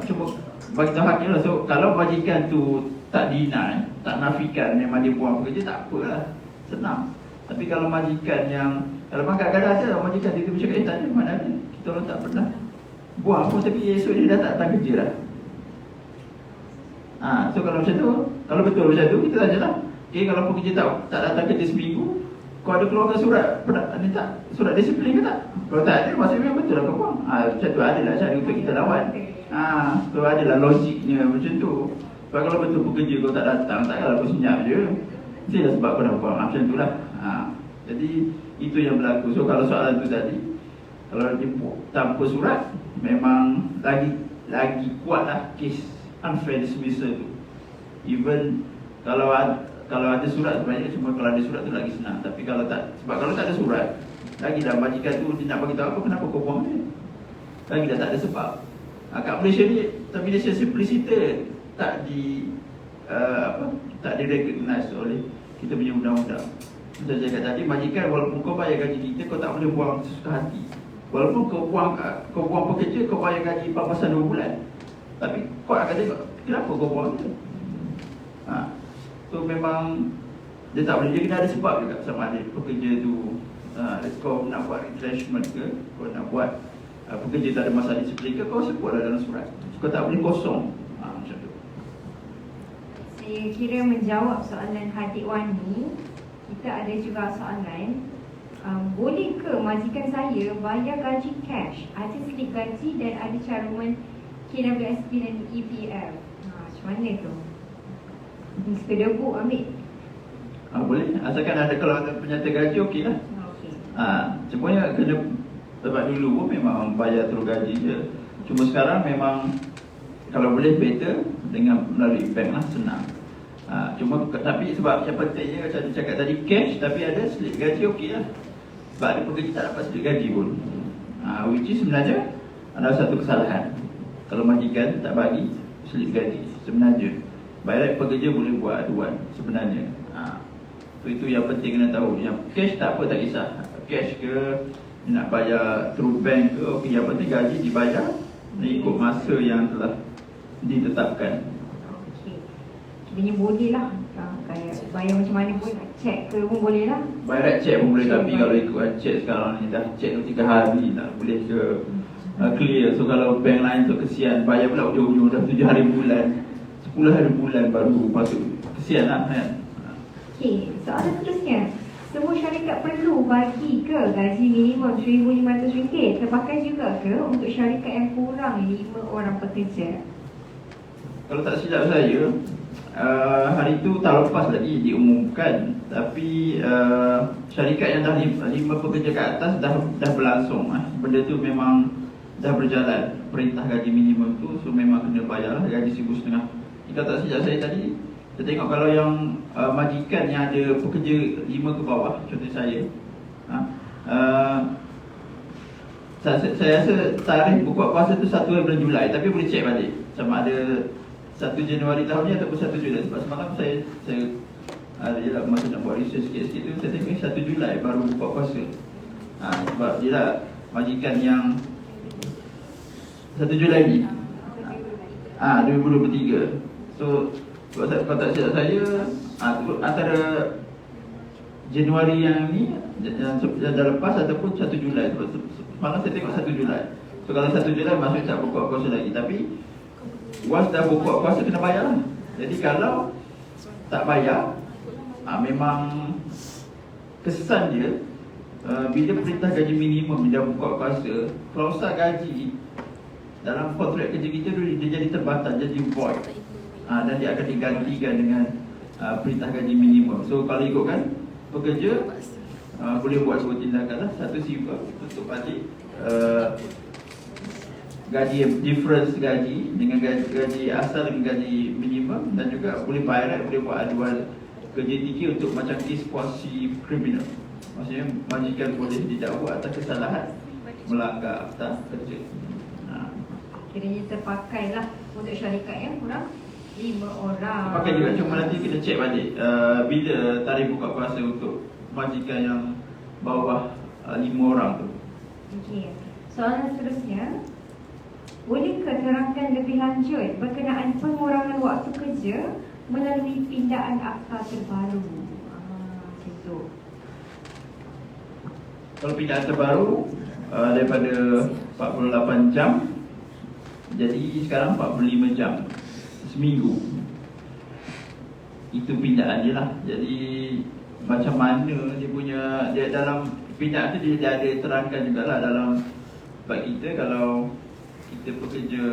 Cuba bagi tahu haknya lah. So kalau majikan tu tak deny, tak nafikan memang dia buang pekerja, tak apalah, senang. Tapi kalau majikan yang, kalau kadang-kadang ada majikan dia bercakap, tak ada, mana ada, kita orang tak pernah buang pun, tapi esok dia dah tak datang kerja lah. So kalau macam tu, kalau betul macam tu, kita tanyalah, okay, kalau pekerja tak datang kerja seminggu, kau ada keluarkan surat surat disiplin ke tak? Kalau tak ada, maksudnya betul lah kau buang. Macam tu adalah cara untuk kita lawan. So adalah logiknya macam tu. Sebab kalau betul pekerja kau tak datang, takkanlah kau senyap je. Mestilah sebab kau dah buang. Macam tu lah. Jadi itu yang berlaku. So kalau soalan tu tadi, kalau dia tanpa surat, memang lagi kuatlah kes unfair dismissal tu. Even kalau ada surat sebenarnya, cuma kalau ada surat tu lagi senang. Tapi kalau tak, sebab kalau tak ada surat, lagi dah majikan tu dia nak bagi tahu apa, kenapa kau buang dia, lagi dah tak ada sebab. Kat Malaysia ni termination simpliciter tak di-recognize oleh kita punya undang-undang. Macam saya kata tadi, majikan walaupun kau bayar gaji kita, kau tak boleh buang sesuka hati. Walaupun kau buang pekerja, kau bayar gaji 4 2 bulan, tapi kau akan tengok kenapa kau buang dia. So memang dia tak boleh, dia kena ada sebab juga. Sama ada pekerja tu kau nak buat retrenchment ke, kau nak buat pekerja tak ada masalah disiplin ke, kau sebutlah dalam surat. Kau tak boleh kosong. Macam tu. Saya kira menjawab soalan Hadik Wani, kita ada juga soalan, boleh ke majikan saya bayar gaji cash? Ada slip gaji dan ada caruman KWSP dan EPF. Macam mana tu? Suka debuk ambil? Boleh, asalkan ada, kalau ada penyata gaji okey lah. Okey. Cumanya kena, sebab dulu pun memang bayar terus gaji je. Cuma sekarang memang kalau boleh better dengan melalui bank lah, senang. Tapi sebab yang pentingnya macam dia cakap tadi, cash tapi ada slip gaji okey lah. Sebab ada pekerja tak dapat slip gaji pun, which is sebenarnya adalah satu kesalahan. Kalau majikan tak bagi slip gaji, sebenarnya by right pekerja boleh buat aduan sebenarnya. Itu yang penting kena tahu. Yang cash tak apa, tak kisah. Cash ke nak bayar through bank ke, okey, yang penting gaji dibayar ikut masa yang telah ditetapkan. Okey. Kiranya boleh lah. Kayak bayar macam mana pun, check ke pun boleh lah. Bayar check pun boleh, tapi kalau ikut check sekarang ni dah check tu 3 hari tak boleh ke clear. So kalau bank lain tu kesian, bayar pula ujung-ujung dah 7 hari bulan, 10 hari bulan baru patut. Kesian lah kan. Okey, soalan seterusnya. Semua syarikat perlu bagi ke gaji minimum RM1,500? Terpakai juga ke untuk syarikat yang kurang 5 orang pekerja? Kalau tak silap saya, hari itu tahun lepas lagi diumumkan. Tapi syarikat yang dah 5 pekerja ke atas dah berlangsung. Benda tu memang dah berjalan. Perintah gaji minimum tu, so memang kena bayar gaji RM1,500. Jika tak silap saya tadi, kita tengok kalau yang majikan yang ada pekerja 5 ke bawah, contoh saya, saya rasa tarikh buka puasa tu 1 bulan Julai, tapi boleh cek balik sama ada 1 Januari tahun ni ataupun 1 Julai. Sebab semalam saya ada masa nak buat research sikit-sikit tu, saya tengok 1 Julai baru buka puasa. Sebab dia lah majikan yang 1 Julai ni 2023. So kalau tak silap saya, antara Januari yang ni yang dah lepas ataupun 1 Julai. Semalam saya tengok 1 Julai. So kalau 1 Julai maksudnya tak buka puasa lagi. Tapi once dah buka puasa kena bayar lah. Jadi kalau tak bayar, memang kesan dia bila perintah gaji minimum dia buka puasa, klausa gaji dalam kontrak kerja kita dulu dia jadi terbatas, jadi void. Dan dia akan digantikan dengan perintah gaji minimum. So kalau ikutkan pekerja boleh buat 2 tindakan lah. Satu simple untuk bagi gaji difference gaji dengan gaji asal dengan gaji minimum, dan juga boleh bayar, boleh buat aduan ke JTK untuk macam kes kuasi kriminal. Maksudnya majikan boleh didakwa atas kesalahan melanggar akta kerja. Kiranya terpakailah untuk syarikat yang kurang 5 orang. Pakai juga, cuma nanti kita cek balik bila tarikh buka puasa untuk majikan yang bawah 5 orang tu. Okey. Soalan seterusnya, bolehkah terangkan lebih lanjut berkenaan pengurangan waktu kerja melalui pindaan akta terbaru? Itu. Kalau pindaan terbaru daripada 48 jam jadi sekarang 45 jam seminggu. Itu pindaan dia lah. Jadi macam mana dia punya, dia dalam pindaan tu dia ada terangkan jugalah dalam bab kita. Kalau kita bekerja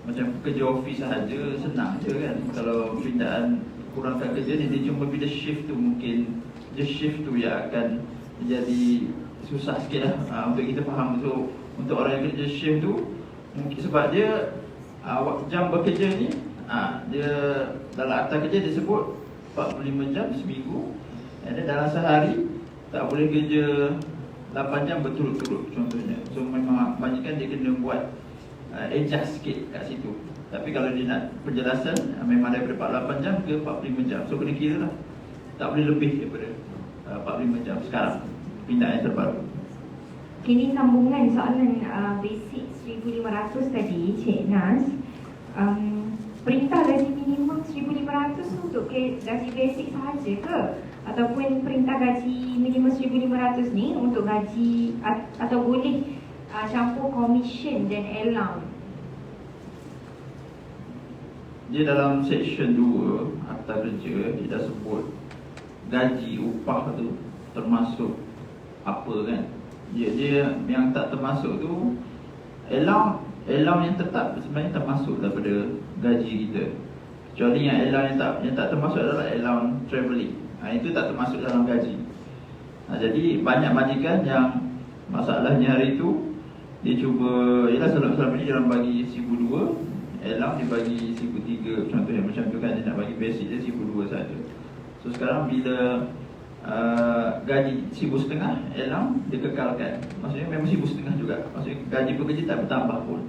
macam pekerja office sahaja, senang je kan. Kalau pindaan kurangkan kerja ni, dia cuma bila shift tu mungkin je shift tu yang akan jadi susah sikit lah untuk kita faham. So untuk orang yang kerja shift tu mungkin sebab dia jam bekerja ni dia dalam akta kerja dia sebut 45 jam seminggu, dan dalam sehari tak boleh kerja 8 jam berturut-turut contohnya. So memang majikan dia kena buat adjust sikit kat situ. Tapi kalau dia nak penjelasan memang daripada 48 jam ke 45 jam. So kena kira lah, tak boleh lebih daripada 45 jam sekarang pindaan yang terbaru. Kini sambungan soalan basic 1,500 tadi, Cik Nas. Perintah gaji minimum 1,500 untuk gaji basic sahaja ke? Ataupun perintah gaji minimum 1,500 ni untuk gaji atau boleh campur commission dan allowance? dia dalam section 2 Akta Kerja dia dah sebut gaji upah tu termasuk apa kan. Dia yang tak termasuk tu allowance yang tetap sebenarnya termasuk daripada gaji kita. Kecuali yang allowance yang tak termasuk adalah allowance travelling. Itu tak termasuk dalam gaji. Jadi banyak majikan yang masalahnya hari tu dia cuba, ialah selama ni dia orang bagi 1,200, allowance dia bagi 1,300, contohnya macam tu kan, dia nak bagi basic dia 1,200 saja. So sekarang bila gaji 1,500 allowance dia kekalkan. Maksudnya memang 1,500 juga. Maksudnya gaji pekerja tak bertambah pun.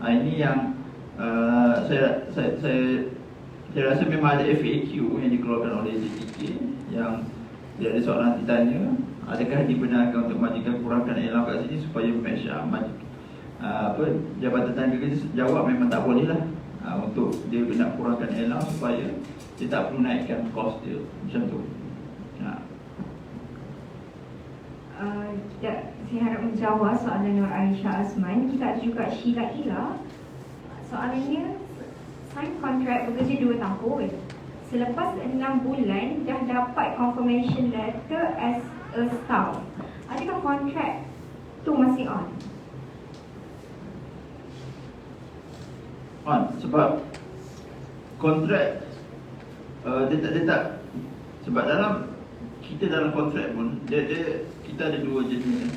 Ini yang saya rasa memang ada FAQ yang dikeluarkan oleh JTK yang dia ada soalan ditanya, adakah dibenarkan untuk majikan kurangkan allowance kat sini supaya match Jabatan Tenaga Kerja jawab memang tak boleh lah untuk dia nak kurangkan allowance supaya dia tak perlu naikkan kos dia macam tu. Saya harap menjawab soalan Nur Aisyah Azman. Kita ada juga Sheila Ila. Soalannya, sign kontrak bekerja 2 tahun. Selepas 6 bulan dah dapat confirmation letter as a staff. Adakah kontrak tu masih on? On, sebab kontrak dia tak sebab dalam kontrak pun kita ada 2 jenis,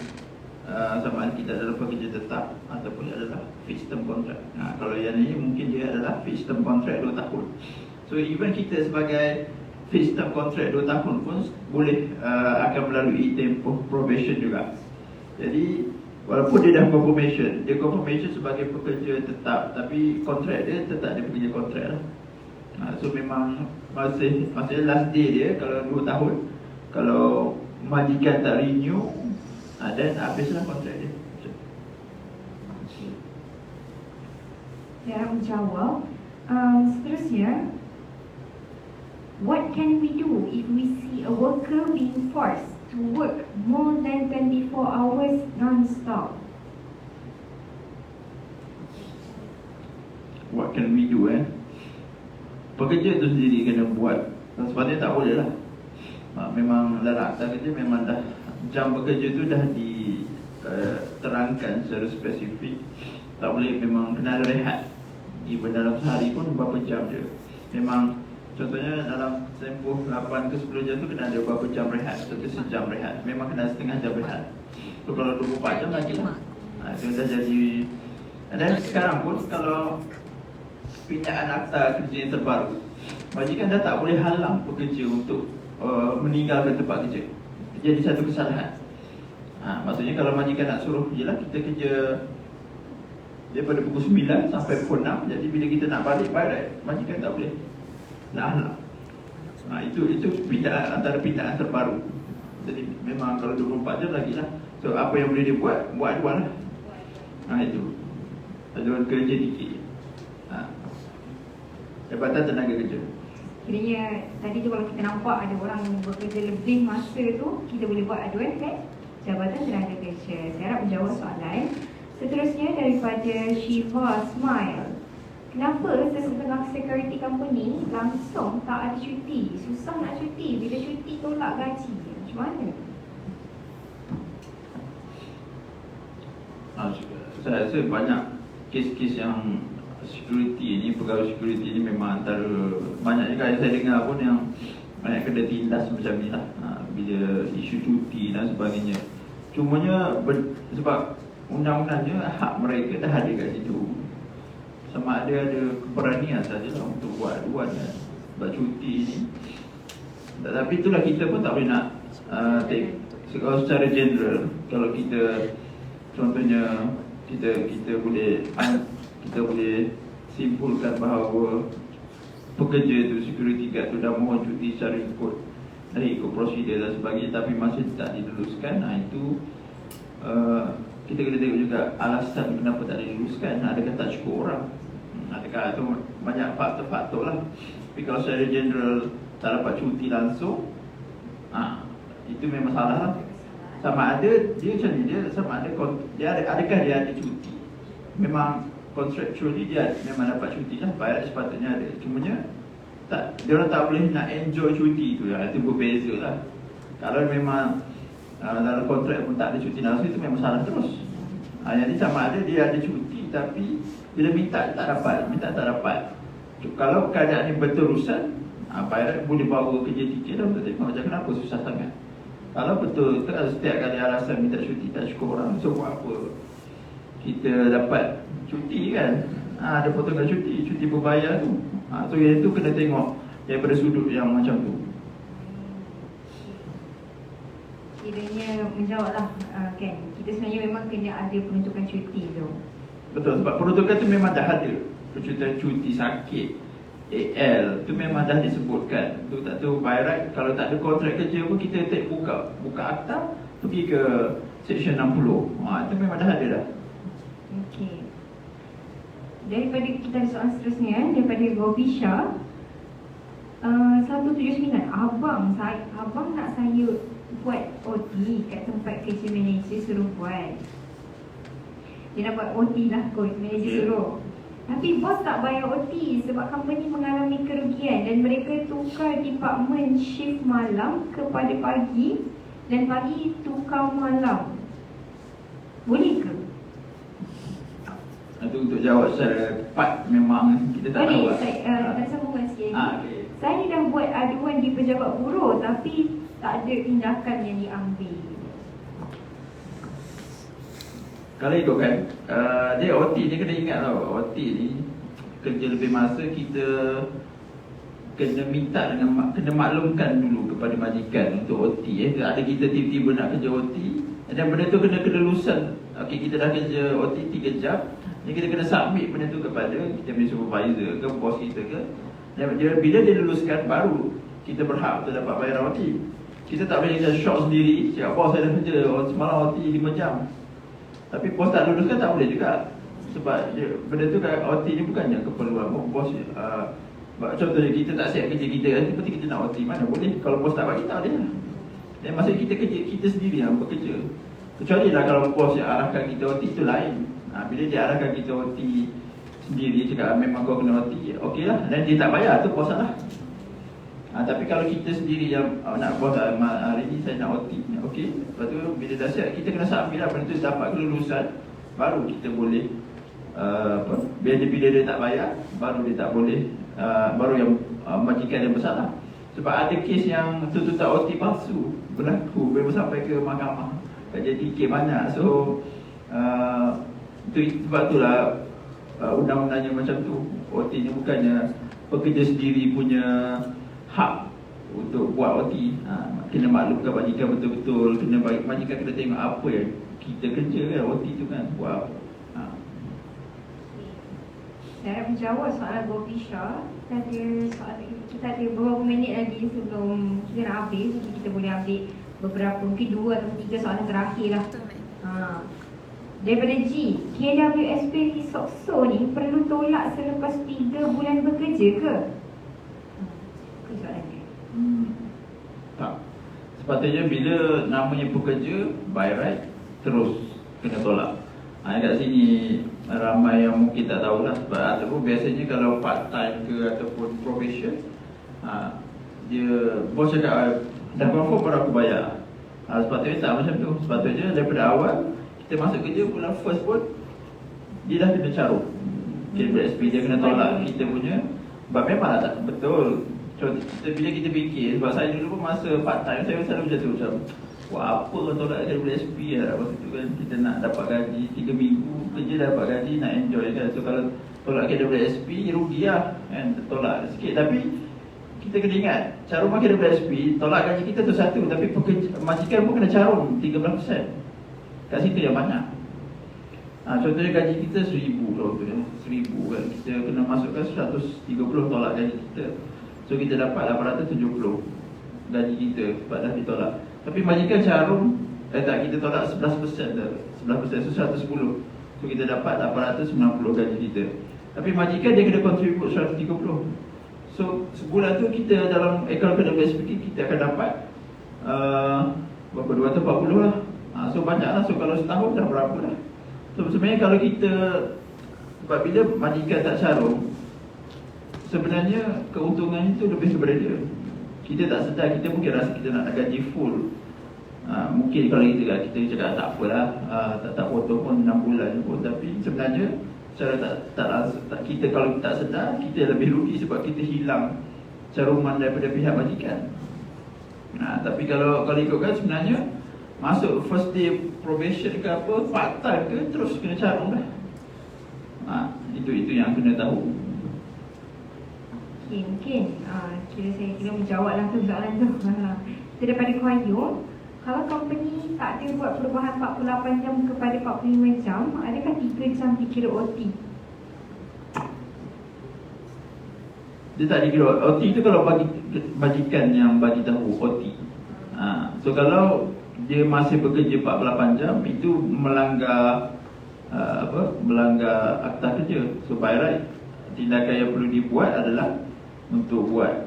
sama ada kita adalah pekerja tetap ataupun adalah fixed term kontrak. Kalau yang ini mungkin dia adalah fixed term kontrak 2 tahun. So even kita sebagai fixed term kontrak 2 tahun pun boleh akan melalui tempoh probation juga. Jadi walaupun dia dah confirmation sebagai pekerja tetap, tapi kontrak dia tetap dia pekerja kontrak lah. So memang masih last day dia kalau 2 tahun. Kalau majikan tak renew, dan habislah kontrak dia. Saya harap menjawab. Seterusnya, what can we do if we see a worker being forced to work more than 24 hours non-stop? What can we do Pekerja tu sendiri kena buat. Sebabnya tak boleh lah. Memang dalam Akta Kerja memang dah jam bekerja tu dah diterangkan secara spesifik. Tak boleh, memang kena ada rehat. Even dalam sehari pun berapa jam je. Memang contohnya dalam tempoh 8 ke 10 jam tu kena ada berapa jam rehat. Contohnya sejam rehat, memang kena setengah jam rehat. So kalau 24 jam lagi lah. Itu dah jadi. Dan sekarang pun kalau pinjaan Akta Kerja yang terbaru, majikan dah tak boleh halang pekerja untuk meninggalkan tempat kerja. Jadi satu kesalahan. Maksudnya kalau majikan nak suruh, yelah kita kerja daripada pukul 9 sampai pukul 6. Jadi bila kita nak balik, majikan tak boleh nak halang. Itu pindaan, antara pindaan terbaru. Jadi memang kalau 24 jam lagi lah. So apa yang boleh dia buat aduan lah. Itu aduan kerja dikit. Jabatan Tenaga Kerja. Kiranya tadi tu kalau kita nampak ada orang yang bekerja lebih masa tu, kita boleh buat aduan ke Jabatan Tenaga Kerja. Saya harap menjawab soalan. Seterusnya daripada Shiva Smile. Kenapa sesetengah security company langsung tak ada cuti? Susah nak cuti, bila cuti tolak gaji. Macam mana? Saya rasa banyak kes-kes yang security ni, pegawai security ni memang antara banyak juga yang saya dengar pun yang banyak kena tindas macam ni lah, bila isu cuti dan sebagainya. Cumanya sebab undang-undangnya hak mereka dah ada kat situ. Sama ada keberanian sajalah untuk buat aduan sebab cuti ni. Tapi itulah kita pun tak boleh nak secara general. Kalau kita contohnya kita boleh simpulkan bahawa pekerja tu, security guard tu dah mohon cuti secara ikut prosedur dan sebagainya, tapi masih tak diluluskan. Itu kita kena tengok juga alasan kenapa tak diluluskan. Adakah tak cukup orang? Adakah tu banyak faktor-faktor lah. Tapi kalau secara general tak dapat cuti langsung, itu memang salah lah. Sama ada dia macam ni, dia sama ada adakah dia ada cuti. Memang contractually dia memang dapat cuti lah, bayar sepatutnya ada. Cumanya tak, dia orang tak boleh nak enjoy cuti tu ya, itu berbeza lah. Kalau memang dalam kontrak pun tak ada cuti langsung, itu memang salah terus. Jadi sama ada dia ada cuti tapi bila minta tak dapat, minta tak dapat. Kalau keadaan ni berterusan, bayar boleh bawa kerja teacher dah untuk tengok macam kenapa susah sangat. Kalau betul setiap kali alasan minta cuti tak cukup orang, so buat apa kita dapat cuti kan? Ada potongan cuti berbayar tu. So yang itu kena tengok daripada sudut yang macam tu. Kiranya menjawablah kan, kita sebenarnya memang kena ada penuntukan cuti tu. Betul, sebab peruntukan tu memang dah ada. Percutian cuti sakit, AL tu memang dah disebutkan. Tu tak tahu by right, kalau tak ada kontrak kerja pun kita buka akta, pergi ke section 60. Itu memang dah ada dah. Okey. Daripada kita ada soalan seterusnya daripada Gobisha 179. Abang nak saya buat OT kat tempat kerja manager suruh buat. Dia nak buat OT lah kot, manager suruh. Tapi bos tak bayar OT sebab company mengalami kerugian dan mereka tukar department shift malam kepada pagi dan pagi tukar malam. Boleh ke? Itu untuk jawab secara tepat memang kita tak tahu. Boleh, saya sambungkan sikit lagi. Okay. Saya dah buat aduan di pejabat buruh tapi tak ada tindakan yang diambil. Kalau ikutkan, dia OT ni kena ingat tau, OT ni kerja lebih masa kita kena minta dengan kena maklumkan dulu kepada majikan untuk OT. Ada kita tiba-tiba nak kerja OT dan benda tu kena kelulusan. Okey, kita dah kerja OT 3 jam, jadi kita kena submit benda tu kepada kita punya supervisor ke bos kita ke. Dan bila dia luluskan baru kita berhak untuk dapat bayaran OT. Kita tak boleh just shock sendiri, cakap bos saya dah kerja semalam OT 5 jam. Tapi bos tak luluskan tak boleh juga. Sebab benda tu kan OT ni bukannya keperluan bos. Contohnya kita tak siap kerja kita, seperti kita nak OT mana boleh. Kalau bos tak bagi tak boleh lah. Dan maksudnya kita kerja, kita sendiri yang bekerja. Kecuali lah kalau bos yang arahkan kita OT itu lain. Bila dia arahkan kita OT sendiri, cakap memang kau kena OT, okey lah. Dan dia tak bayar, tu bos salah. Tapi kalau kita sendiri yang nak bos hari ni saya nak OT, okey. Lepas tu bila dah siap, kita kena submit lah benda tu dapat kelulusan, baru kita boleh bila dia tak bayar, baru dia tak boleh, baru yang majikan dia bersalah. Sebab ada kes yang tuntutan OT palsu berlaku, memang sampai ke mahkamah, JTK banyak. So sebab itulah undang-undangnya macam tu. OT ni bukannya pekerja sendiri punya hak untuk buat OT. Kena maklumkan majikan betul-betul, majikan kena tengok apa yang kita kerja kan, OT tu kan buat apa. Saya nak menjawab soalan Gobisha. Kita ada beberapa minit lagi sebelum kita nak habis. Jadi kita boleh ambil beberapa, mungkin 2 atau 3 soalan terakhir lah. Daripada G, KWSP Risokso ni perlu tolak selepas 3 bulan bekerja ke? Itu soalan dia. Tak. Sepatutnya bila namanya pekerja by right terus kena tolak. Kat sini ramai yang mungkin tak tahulah, sebab ataupun biasanya kalau part time ke ataupun probation, dia bos cakap dah confirm baru aku bayar. Sepatutnya tak macam tu. Sepatutnya daripada awal kita masuk kerja bulan first pun dia dah kena carut. KWSP dia kena tolak kita punya. Sebab memang tak betul. Bila kita fikir, sebab saya dulu pun masa part time saya selalu macam buat apa tolak KWSP lah. Lepas tu kan kita nak dapat gaji 3 minggu kerja dapat gaji, nak enjoy kan. So kalau tolak KWSP rugi lah kan, tolak sikit. Tapi kita kena ingat, carum KWSP tolak gaji kita tu satu, tapi majikan pun kena carum 13%. Kat situ yang banyak. Contohnya gaji kita 1,000 contohnya, 1,000 kan, kita kena masukkan 130 tolak gaji kita. So kita dapat 870 gaji kita sebab dah ditolak. Tapi majikan carum tak, kita tolak 11% dah. 11% so 110. So kita dapat 890 gaji kita. Tapi majikan dia kena contribute 130. So sebulan tu kita dalam akaun KWSP kita akan dapat berapa, 240 lah. So banyak lah. So kalau setahun dah berapa dah. So sebenarnya kalau kita Sebab bila majikan tak carung, sebenarnya keuntungannya itu lebih kepada dia. Kita tak sedar, kita mungkin rasa kita nak gaji full. Mungkin kalau kita cakap tak apalah, tak potong pun 6 bulan pun. Tapi sebenarnya secara kita kalau tak sedar, kita lebih rugi sebab kita hilang caruman daripada pihak majikan. Tapi kalau ikutkan sebenarnya masuk first day probation ke apa, part time ke, terus kena carung dah. Itu yang kena tahu. Okay, mungkin saya kira menjawablah soalan tu. Kita daripada Kuayu, kalau company tak ada buat perubahan 48 jam kepada 45 jam, adakah 3 jam dikira OT? Dia tak dikira OT tu kalau bagi majikan yang bagi tahu OT. So kalau dia masih bekerja 48 jam, itu melanggar melanggar akta kerja. So by right, tindakan yang perlu dibuat adalah untuk buat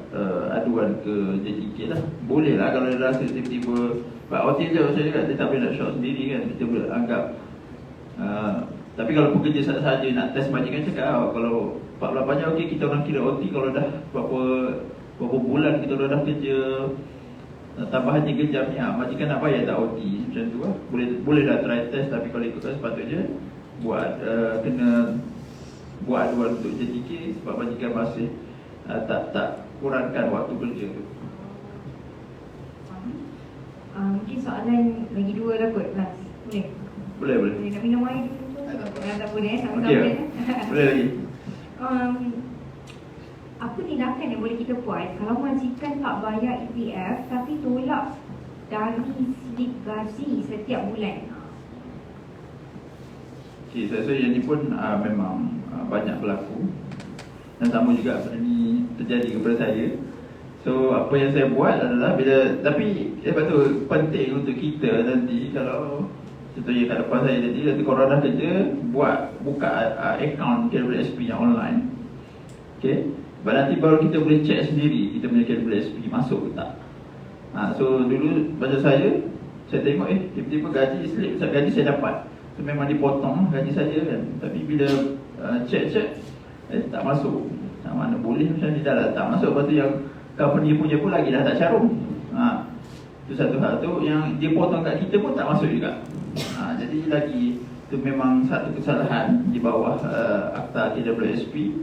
aduan ke JTK lah. Boleh lah kalau dia rasa tiba-tiba Pak OT je, saya cakap dia tak boleh nak shot sendiri kan. Kita boleh anggap tapi kalau pekerja sahaja nak test majikan cakap kalau 48 jam okey, kita orang kira OT kalau dah berapa bulan kita dah kerja tambahan 3 jam ni, majikan nak bayar tak OT macam tu lah. Boleh dah try test, tapi kalau ikutkan sepatutnya buat kena buat aduan untuk JTK sebab majikan masih tak kurangkan waktu kerja tu. Mungkin soalan lagi 2 lah kot, Last. Boleh? Boleh. Nak minum air dulu tu? Tak boleh, Okey. Boleh lagi. Apa tindakan yang boleh kita buat kalau majikan tak bayar EPF tapi tolak dari slip gaji setiap bulan? Okey, saya rasa yang ni pun memang banyak berlaku. Dan sama juga benda ni terjadi kepada saya. So apa yang saya buat adalah tapi betul penting untuk kita nanti kalau contohnya kat depan saya nanti korang dah kerja, buka account KWSP yang online. Okey. Sebab nanti baru kita boleh check sendiri kita punya KWSP masuk ke tak. So dulu macam saya tengok tiba-tiba slip gaji saya dapat. So memang dipotong gaji saya kan. Tapi bila check tak masuk. Mana boleh macam ni, dah tak masuk. Lepas tu yang company punya pun lagi dah tak carung. Itu satu hal tu yang dia potong kat kita pun tak masuk juga. Jadi lagi itu memang satu kesalahan di bawah akta KWSP.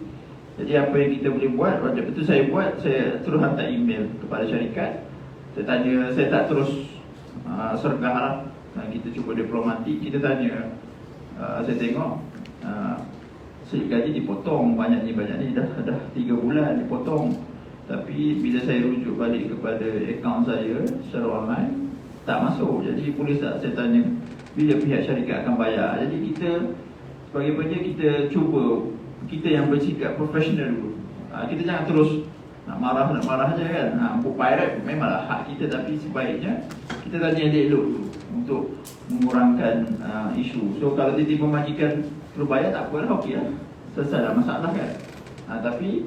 Jadi apa yang kita boleh buat, macam itu saya buat, saya terus hantar email kepada syarikat. Saya tanya, saya tak terus sergah lah. Kita cuba diplomatik, kita tanya, saya tengok slip gaji dipotong banyak ni dah 3 bulan dipotong. Tapi bila saya rujuk balik kepada akaun saya secara online, tak masuk. Jadi boleh tak saya tanya bila pihak syarikat akan bayar. Jadi kita sebagai pekerja, kita cuba, kita yang bersikap profesional dulu. Kita jangan terus nak marah je kan. Untuk pirate memanglah hak kita, tapi sebaiknya kita tanya elok dulu untuk mengurangkan isu. So kalau tiba-tiba majikan perlu bayar, tak apa lah, okey lah, selesai lah masalah kan. Tapi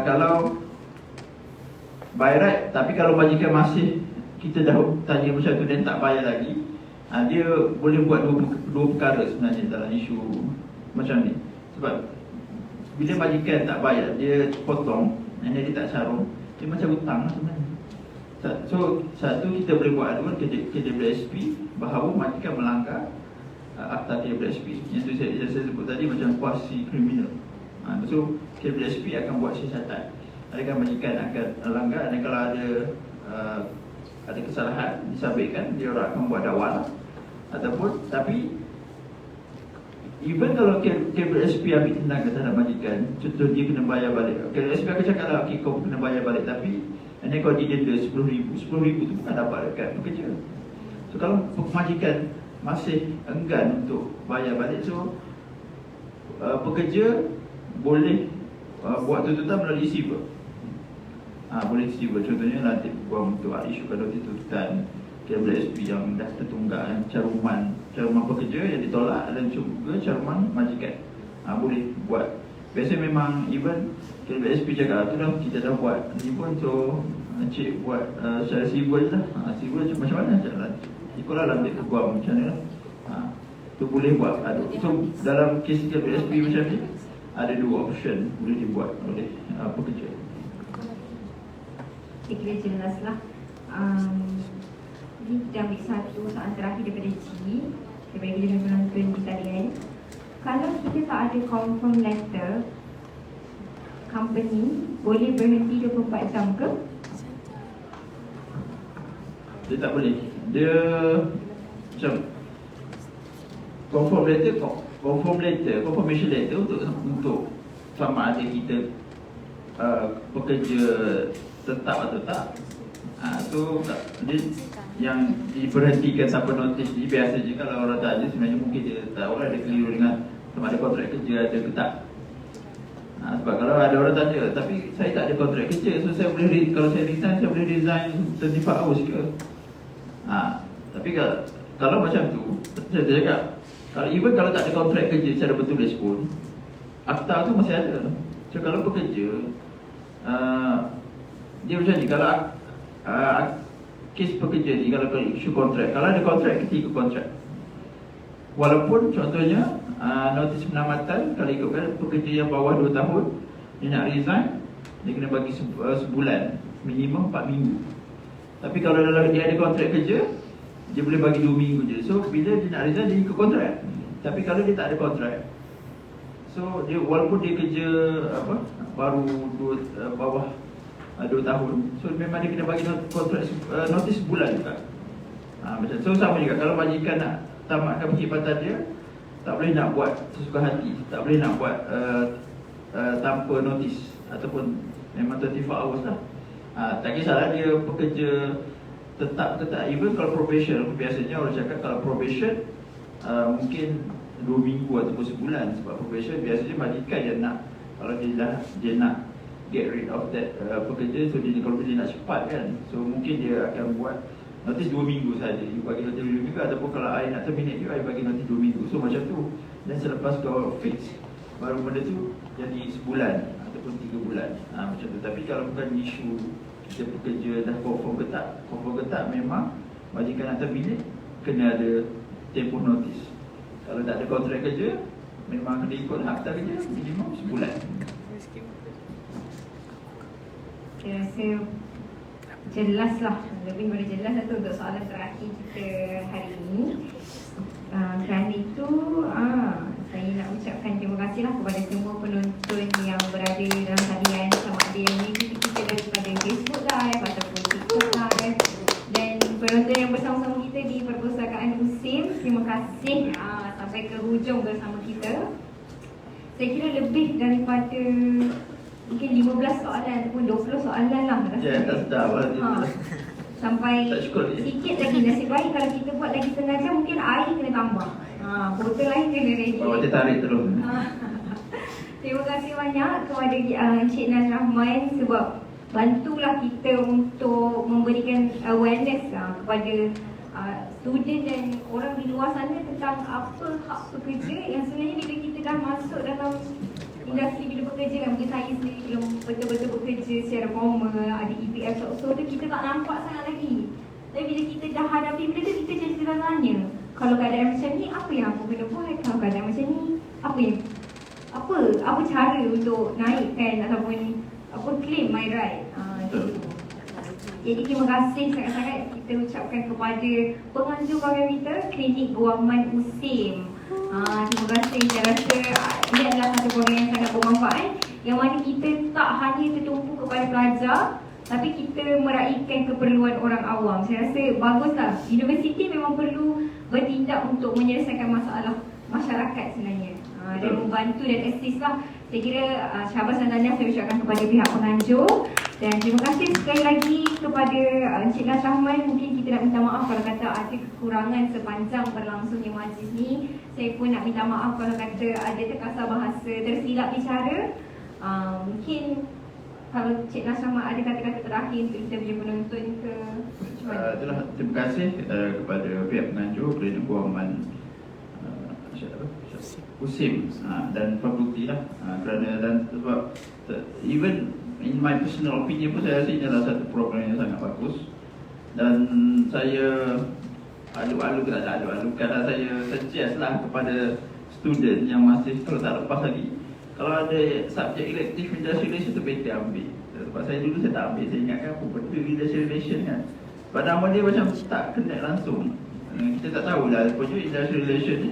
kalau by right, tapi kalau majikan masih kita dah tanya macam tu dan tak bayar lagi, dia boleh buat dua perkara sebenarnya dalam isu macam ni. Sebab bila majikan tak bayar, dia potong dan dia tak carung, dia macam hutang sebenarnya. So satu, kita boleh buat aduan ke KWSP bahawa majikan melanggar akta KWSP. Yang saya sebut tadi macam kuasi kriminal. So KWSP akan buat siasatan. Adakah majikan akan langgar, dan kalau ada kesalahan disabitkan, dia orang akan buat dakwah. Ataupun tapi even kalau KWSP ambil tindakan terhadap majikan, contoh dia kena bayar balik, KWSP akan cakap lah, okey kau kena bayar balik, tapi ini kau didenda 10,000 tu bukan dapat dekat pekerja. So kalau majikan masih enggan untuk bayar balik, so pekerja boleh buat tuntutan melalui receiver. Boleh receiver, contohnya nanti buang untuk isukan notisi tuntutan KWSP yang dah tertunggak, caruman pekerja yang ditolak dan juga caruman majikan. Boleh buat. Biasa memang even KWSP cakap tu dah, kita dah buat ni pun, so encik buat secara civil je lah. Civil macam mana, ikutlah dalam dia keguam macam mana lah. tu boleh buat. So dalam kes WSP macam ni ada dua option boleh dibuat oleh pekerja. Saya kira jelas lah. Ini kita ambil satu soalan terakhir daripada G, daripada kita penonton kita lihat. Kalau kita tak ada confirm letter, company boleh berhenti 24 jam ke? Dia tak boleh. Dia macam confirmation letter untuk sama ada kita pekerja tetap atau tak. Tu dia yang diberhentikan tanpa notis ni biasa je. Kalau orang tanya sebenarnya mungkin dia tak, orang ada keliru dengan sama ada kontrak kerja ada ke tak. Sebab kalau ada orang tanya, tapi saya tak ada kontrak kerja, so saya boleh, kalau saya resign, saya boleh resign 24 hours ke? Tapi kalau macam tu, saya cakap, even kalau tak ada kontrak kerja secara bertulis pun, akta tu masih ada. So kalau pekerja, dia macam ni, kalau kes pekerja ni, kalau isu kontrak, kalau ada kontrak, kita ikut kontrak. Walaupun contohnya notis penamatan, kalau ikutkan pekerja yang bawah 2 tahun dia nak resign, dia kena bagi sebulan, minimum 4 minggu. Tapi kalau dia ada kontrak kerja, dia boleh bagi 2 minggu je. So bila dia nak resign, dia ikut kontrak. Tapi kalau dia tak ada kontrak, so dia walaupun dia kerja baru bawah 2 tahun, so memang dia kena bagi kontrak notis sebulan juga. Macam so sama juga kalau majikan nak tamatkan perkhidmatan dia, tak boleh nak buat sesuka hati, tak boleh nak buat tanpa notis ataupun memang 24 hours lah. Tak kisahlah dia pekerja tetap ke tak. Even kalau probation, biasanya orang cakap kalau probation mungkin 2 minggu ataupun sebulan. Sebab probation biasanya majikan dia nak, kalau dia nak get rid of that pekerja, so dia, kalau dia nak cepat kan, so mungkin dia akan buat notis 2 minggu saja. You bagi notis 2 minggu, ataupun kalau I nak terminate you, I bagi notis 2 minggu. So macam tu. Dan selepas kau fix, baru benda tu jadi sebulan ataupun 3 bulan. Macam tu. Tapi kalau bukan isu kita pekerja dah confirm ke tak, memang majikan nak terminate kena ada tempoh notis. Kalau tak ada kontrak kerja, memang kena ikut akta kerja minimum sebulan. Saya rasa jelas lah, lebih daripada jelas lah tu untuk soalan terakhir kita hari ini. Kerana itu saya nak ucapkan terima kasih lah kepada semua penonton yang berada dalam talian, sama ada yang mengikuti kita daripada Facebook Live ataupun TikTok Live, dan penonton yang bersama-sama kita di Perpustakaan USIM. Terima kasih sampai ke hujung bersama kita. Saya kira lebih daripada mungkin 15 soalan ataupun 20 soalan lah. Ya, tak sedap lah. Sampai tak cukup, sikit lagi. Nasib baik kalau kita buat lagi setengah jam, mungkin air kena tambah, botol lain kena ready. Bawa dia tarik terus. Terima kasih banyak kepada Encik Nas Rahman sebab bantulah kita untuk memberikan awareness kepada student dan orang di luar sana tentang apa hak pekerja yang sebenarnya bila kita dah masuk dalam industri bila bekerja kan, mungkin saya sendiri belum betul-betul bekerja secara formal, ada EPF so tu kita tak nampak sangat lagi. Tapi bila kita dah hadapi benda tu, kita jadi tertanya, kalau keadaan macam ni apa yang aku kena buat, kalau keadaan macam ni apa cara untuk naikkan ataupun claim my right. Jadi terima kasih sangat-sangat kita ucapkan kepada penganjur program kita, Klinik Guaman USIM. Terima kasih. Saya rasa ini adalah satu program yang sangat bermanfaat, yang mana kita tak hanya tertumpu kepada pelajar, tapi kita meraihkan keperluan orang awam. Saya rasa baguslah. Universiti memang perlu bertindak untuk menyelesaikan masalah masyarakat sebenarnya, dan membantu dan assist lah. Saya kira syabas dan tahniah saya ucapkan kepada pihak penganjur. Dan terima kasih sekali lagi kepada Encik Nas Rahman. Mungkin kita nak minta maaf kalau kata ada kekurangan sepanjang berlangsungnya majlis ni. Saya pun nak minta maaf kalau kata ada terkasar bahasa, tersilap bicara. Mungkin kalau Encik Nas Rahman ada kata-kata terakhir untuk kita punya penonton ke? Itulah, terima kasih kepada pihak penganjur Klinik Guaman USIM dan fakulti lah, kerana dan sebab even in my personal opinion pun saya rasa ini adalah satu program yang sangat bagus, dan saya Alu-alu tak ada alu-alu. Kadang saya suggest lah kepada student yang masih terus tak lepas lagi. Kalau ada subjek elektif industrial relation tu better ambil. Sebab saya dulu saya tak ambil. Saya ingatkan apa benda industrial relation kan. Pada nama dia macam tak connect langsung. Kita tak tahulah apa je industrial relation ni.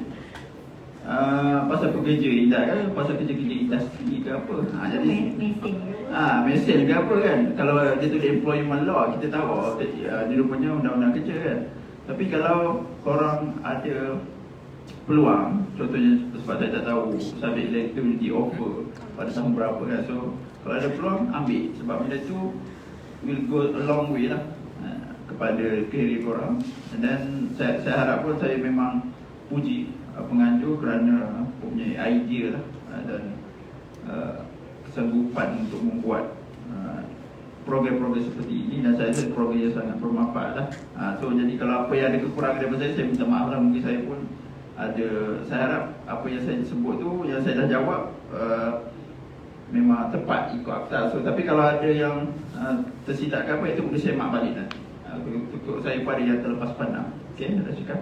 Pasal pekerja indah kan, pasal kerja-kerja industri ke apa. Jadi mesin. mesin ke apa kan. Kalau dia tulis employment law, kita tahu dia rupanya undang-undang kerja kan. Tapi kalau korang ada peluang, contohnya sebab saya tak tahu subjek elektif di offer pada tahun berapa kan. So kalau ada peluang, ambil. Sebab benda tu will go a long way lah kepada career korang. And then saya harap pun saya memang puji penganjur kerana punya idea lah dan kesanggupan untuk membuat program-program seperti ini. Dan saya rasa program yang sangat bermanfaat lah. So jadi kalau apa yang ada kekurangan daripada saya minta maaf lah. Mungkin saya pun ada, saya harap apa yang saya sebut tu, yang saya dah jawab memang tepat ikut akta. So tapi kalau ada yang tersilap ke apa, itu boleh saya mak balik nanti. Untuk saya pada yang terlepas pandang. Okey, dah cakap.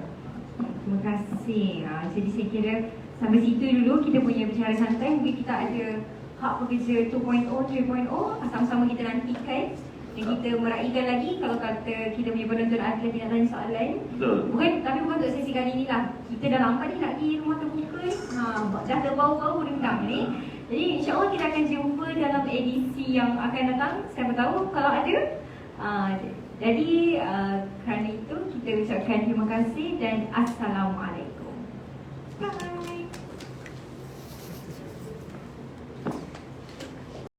Terima kasih. Jadi saya kira sampai situ dulu kita punya bicara santai. Mungkin kita ada hak pekerja 2.0, 3.0 sama-sama kita nantikan. Dan kita meraihkan lagi kalau kata kita punya penonton ada tidak tanya soalan. Betul. Tapi bukan untuk sesi kali ni lah. Kita dah lama ni nak pergi rumah terbuka ni. Dah terbau-bau rendang ni. Jadi insyaAllah kita akan jumpa dalam edisi yang akan datang. Siapa tahu kalau ada. Jadi kerana itu kita ucapkan terima kasih dan Assalamualaikum. Bye.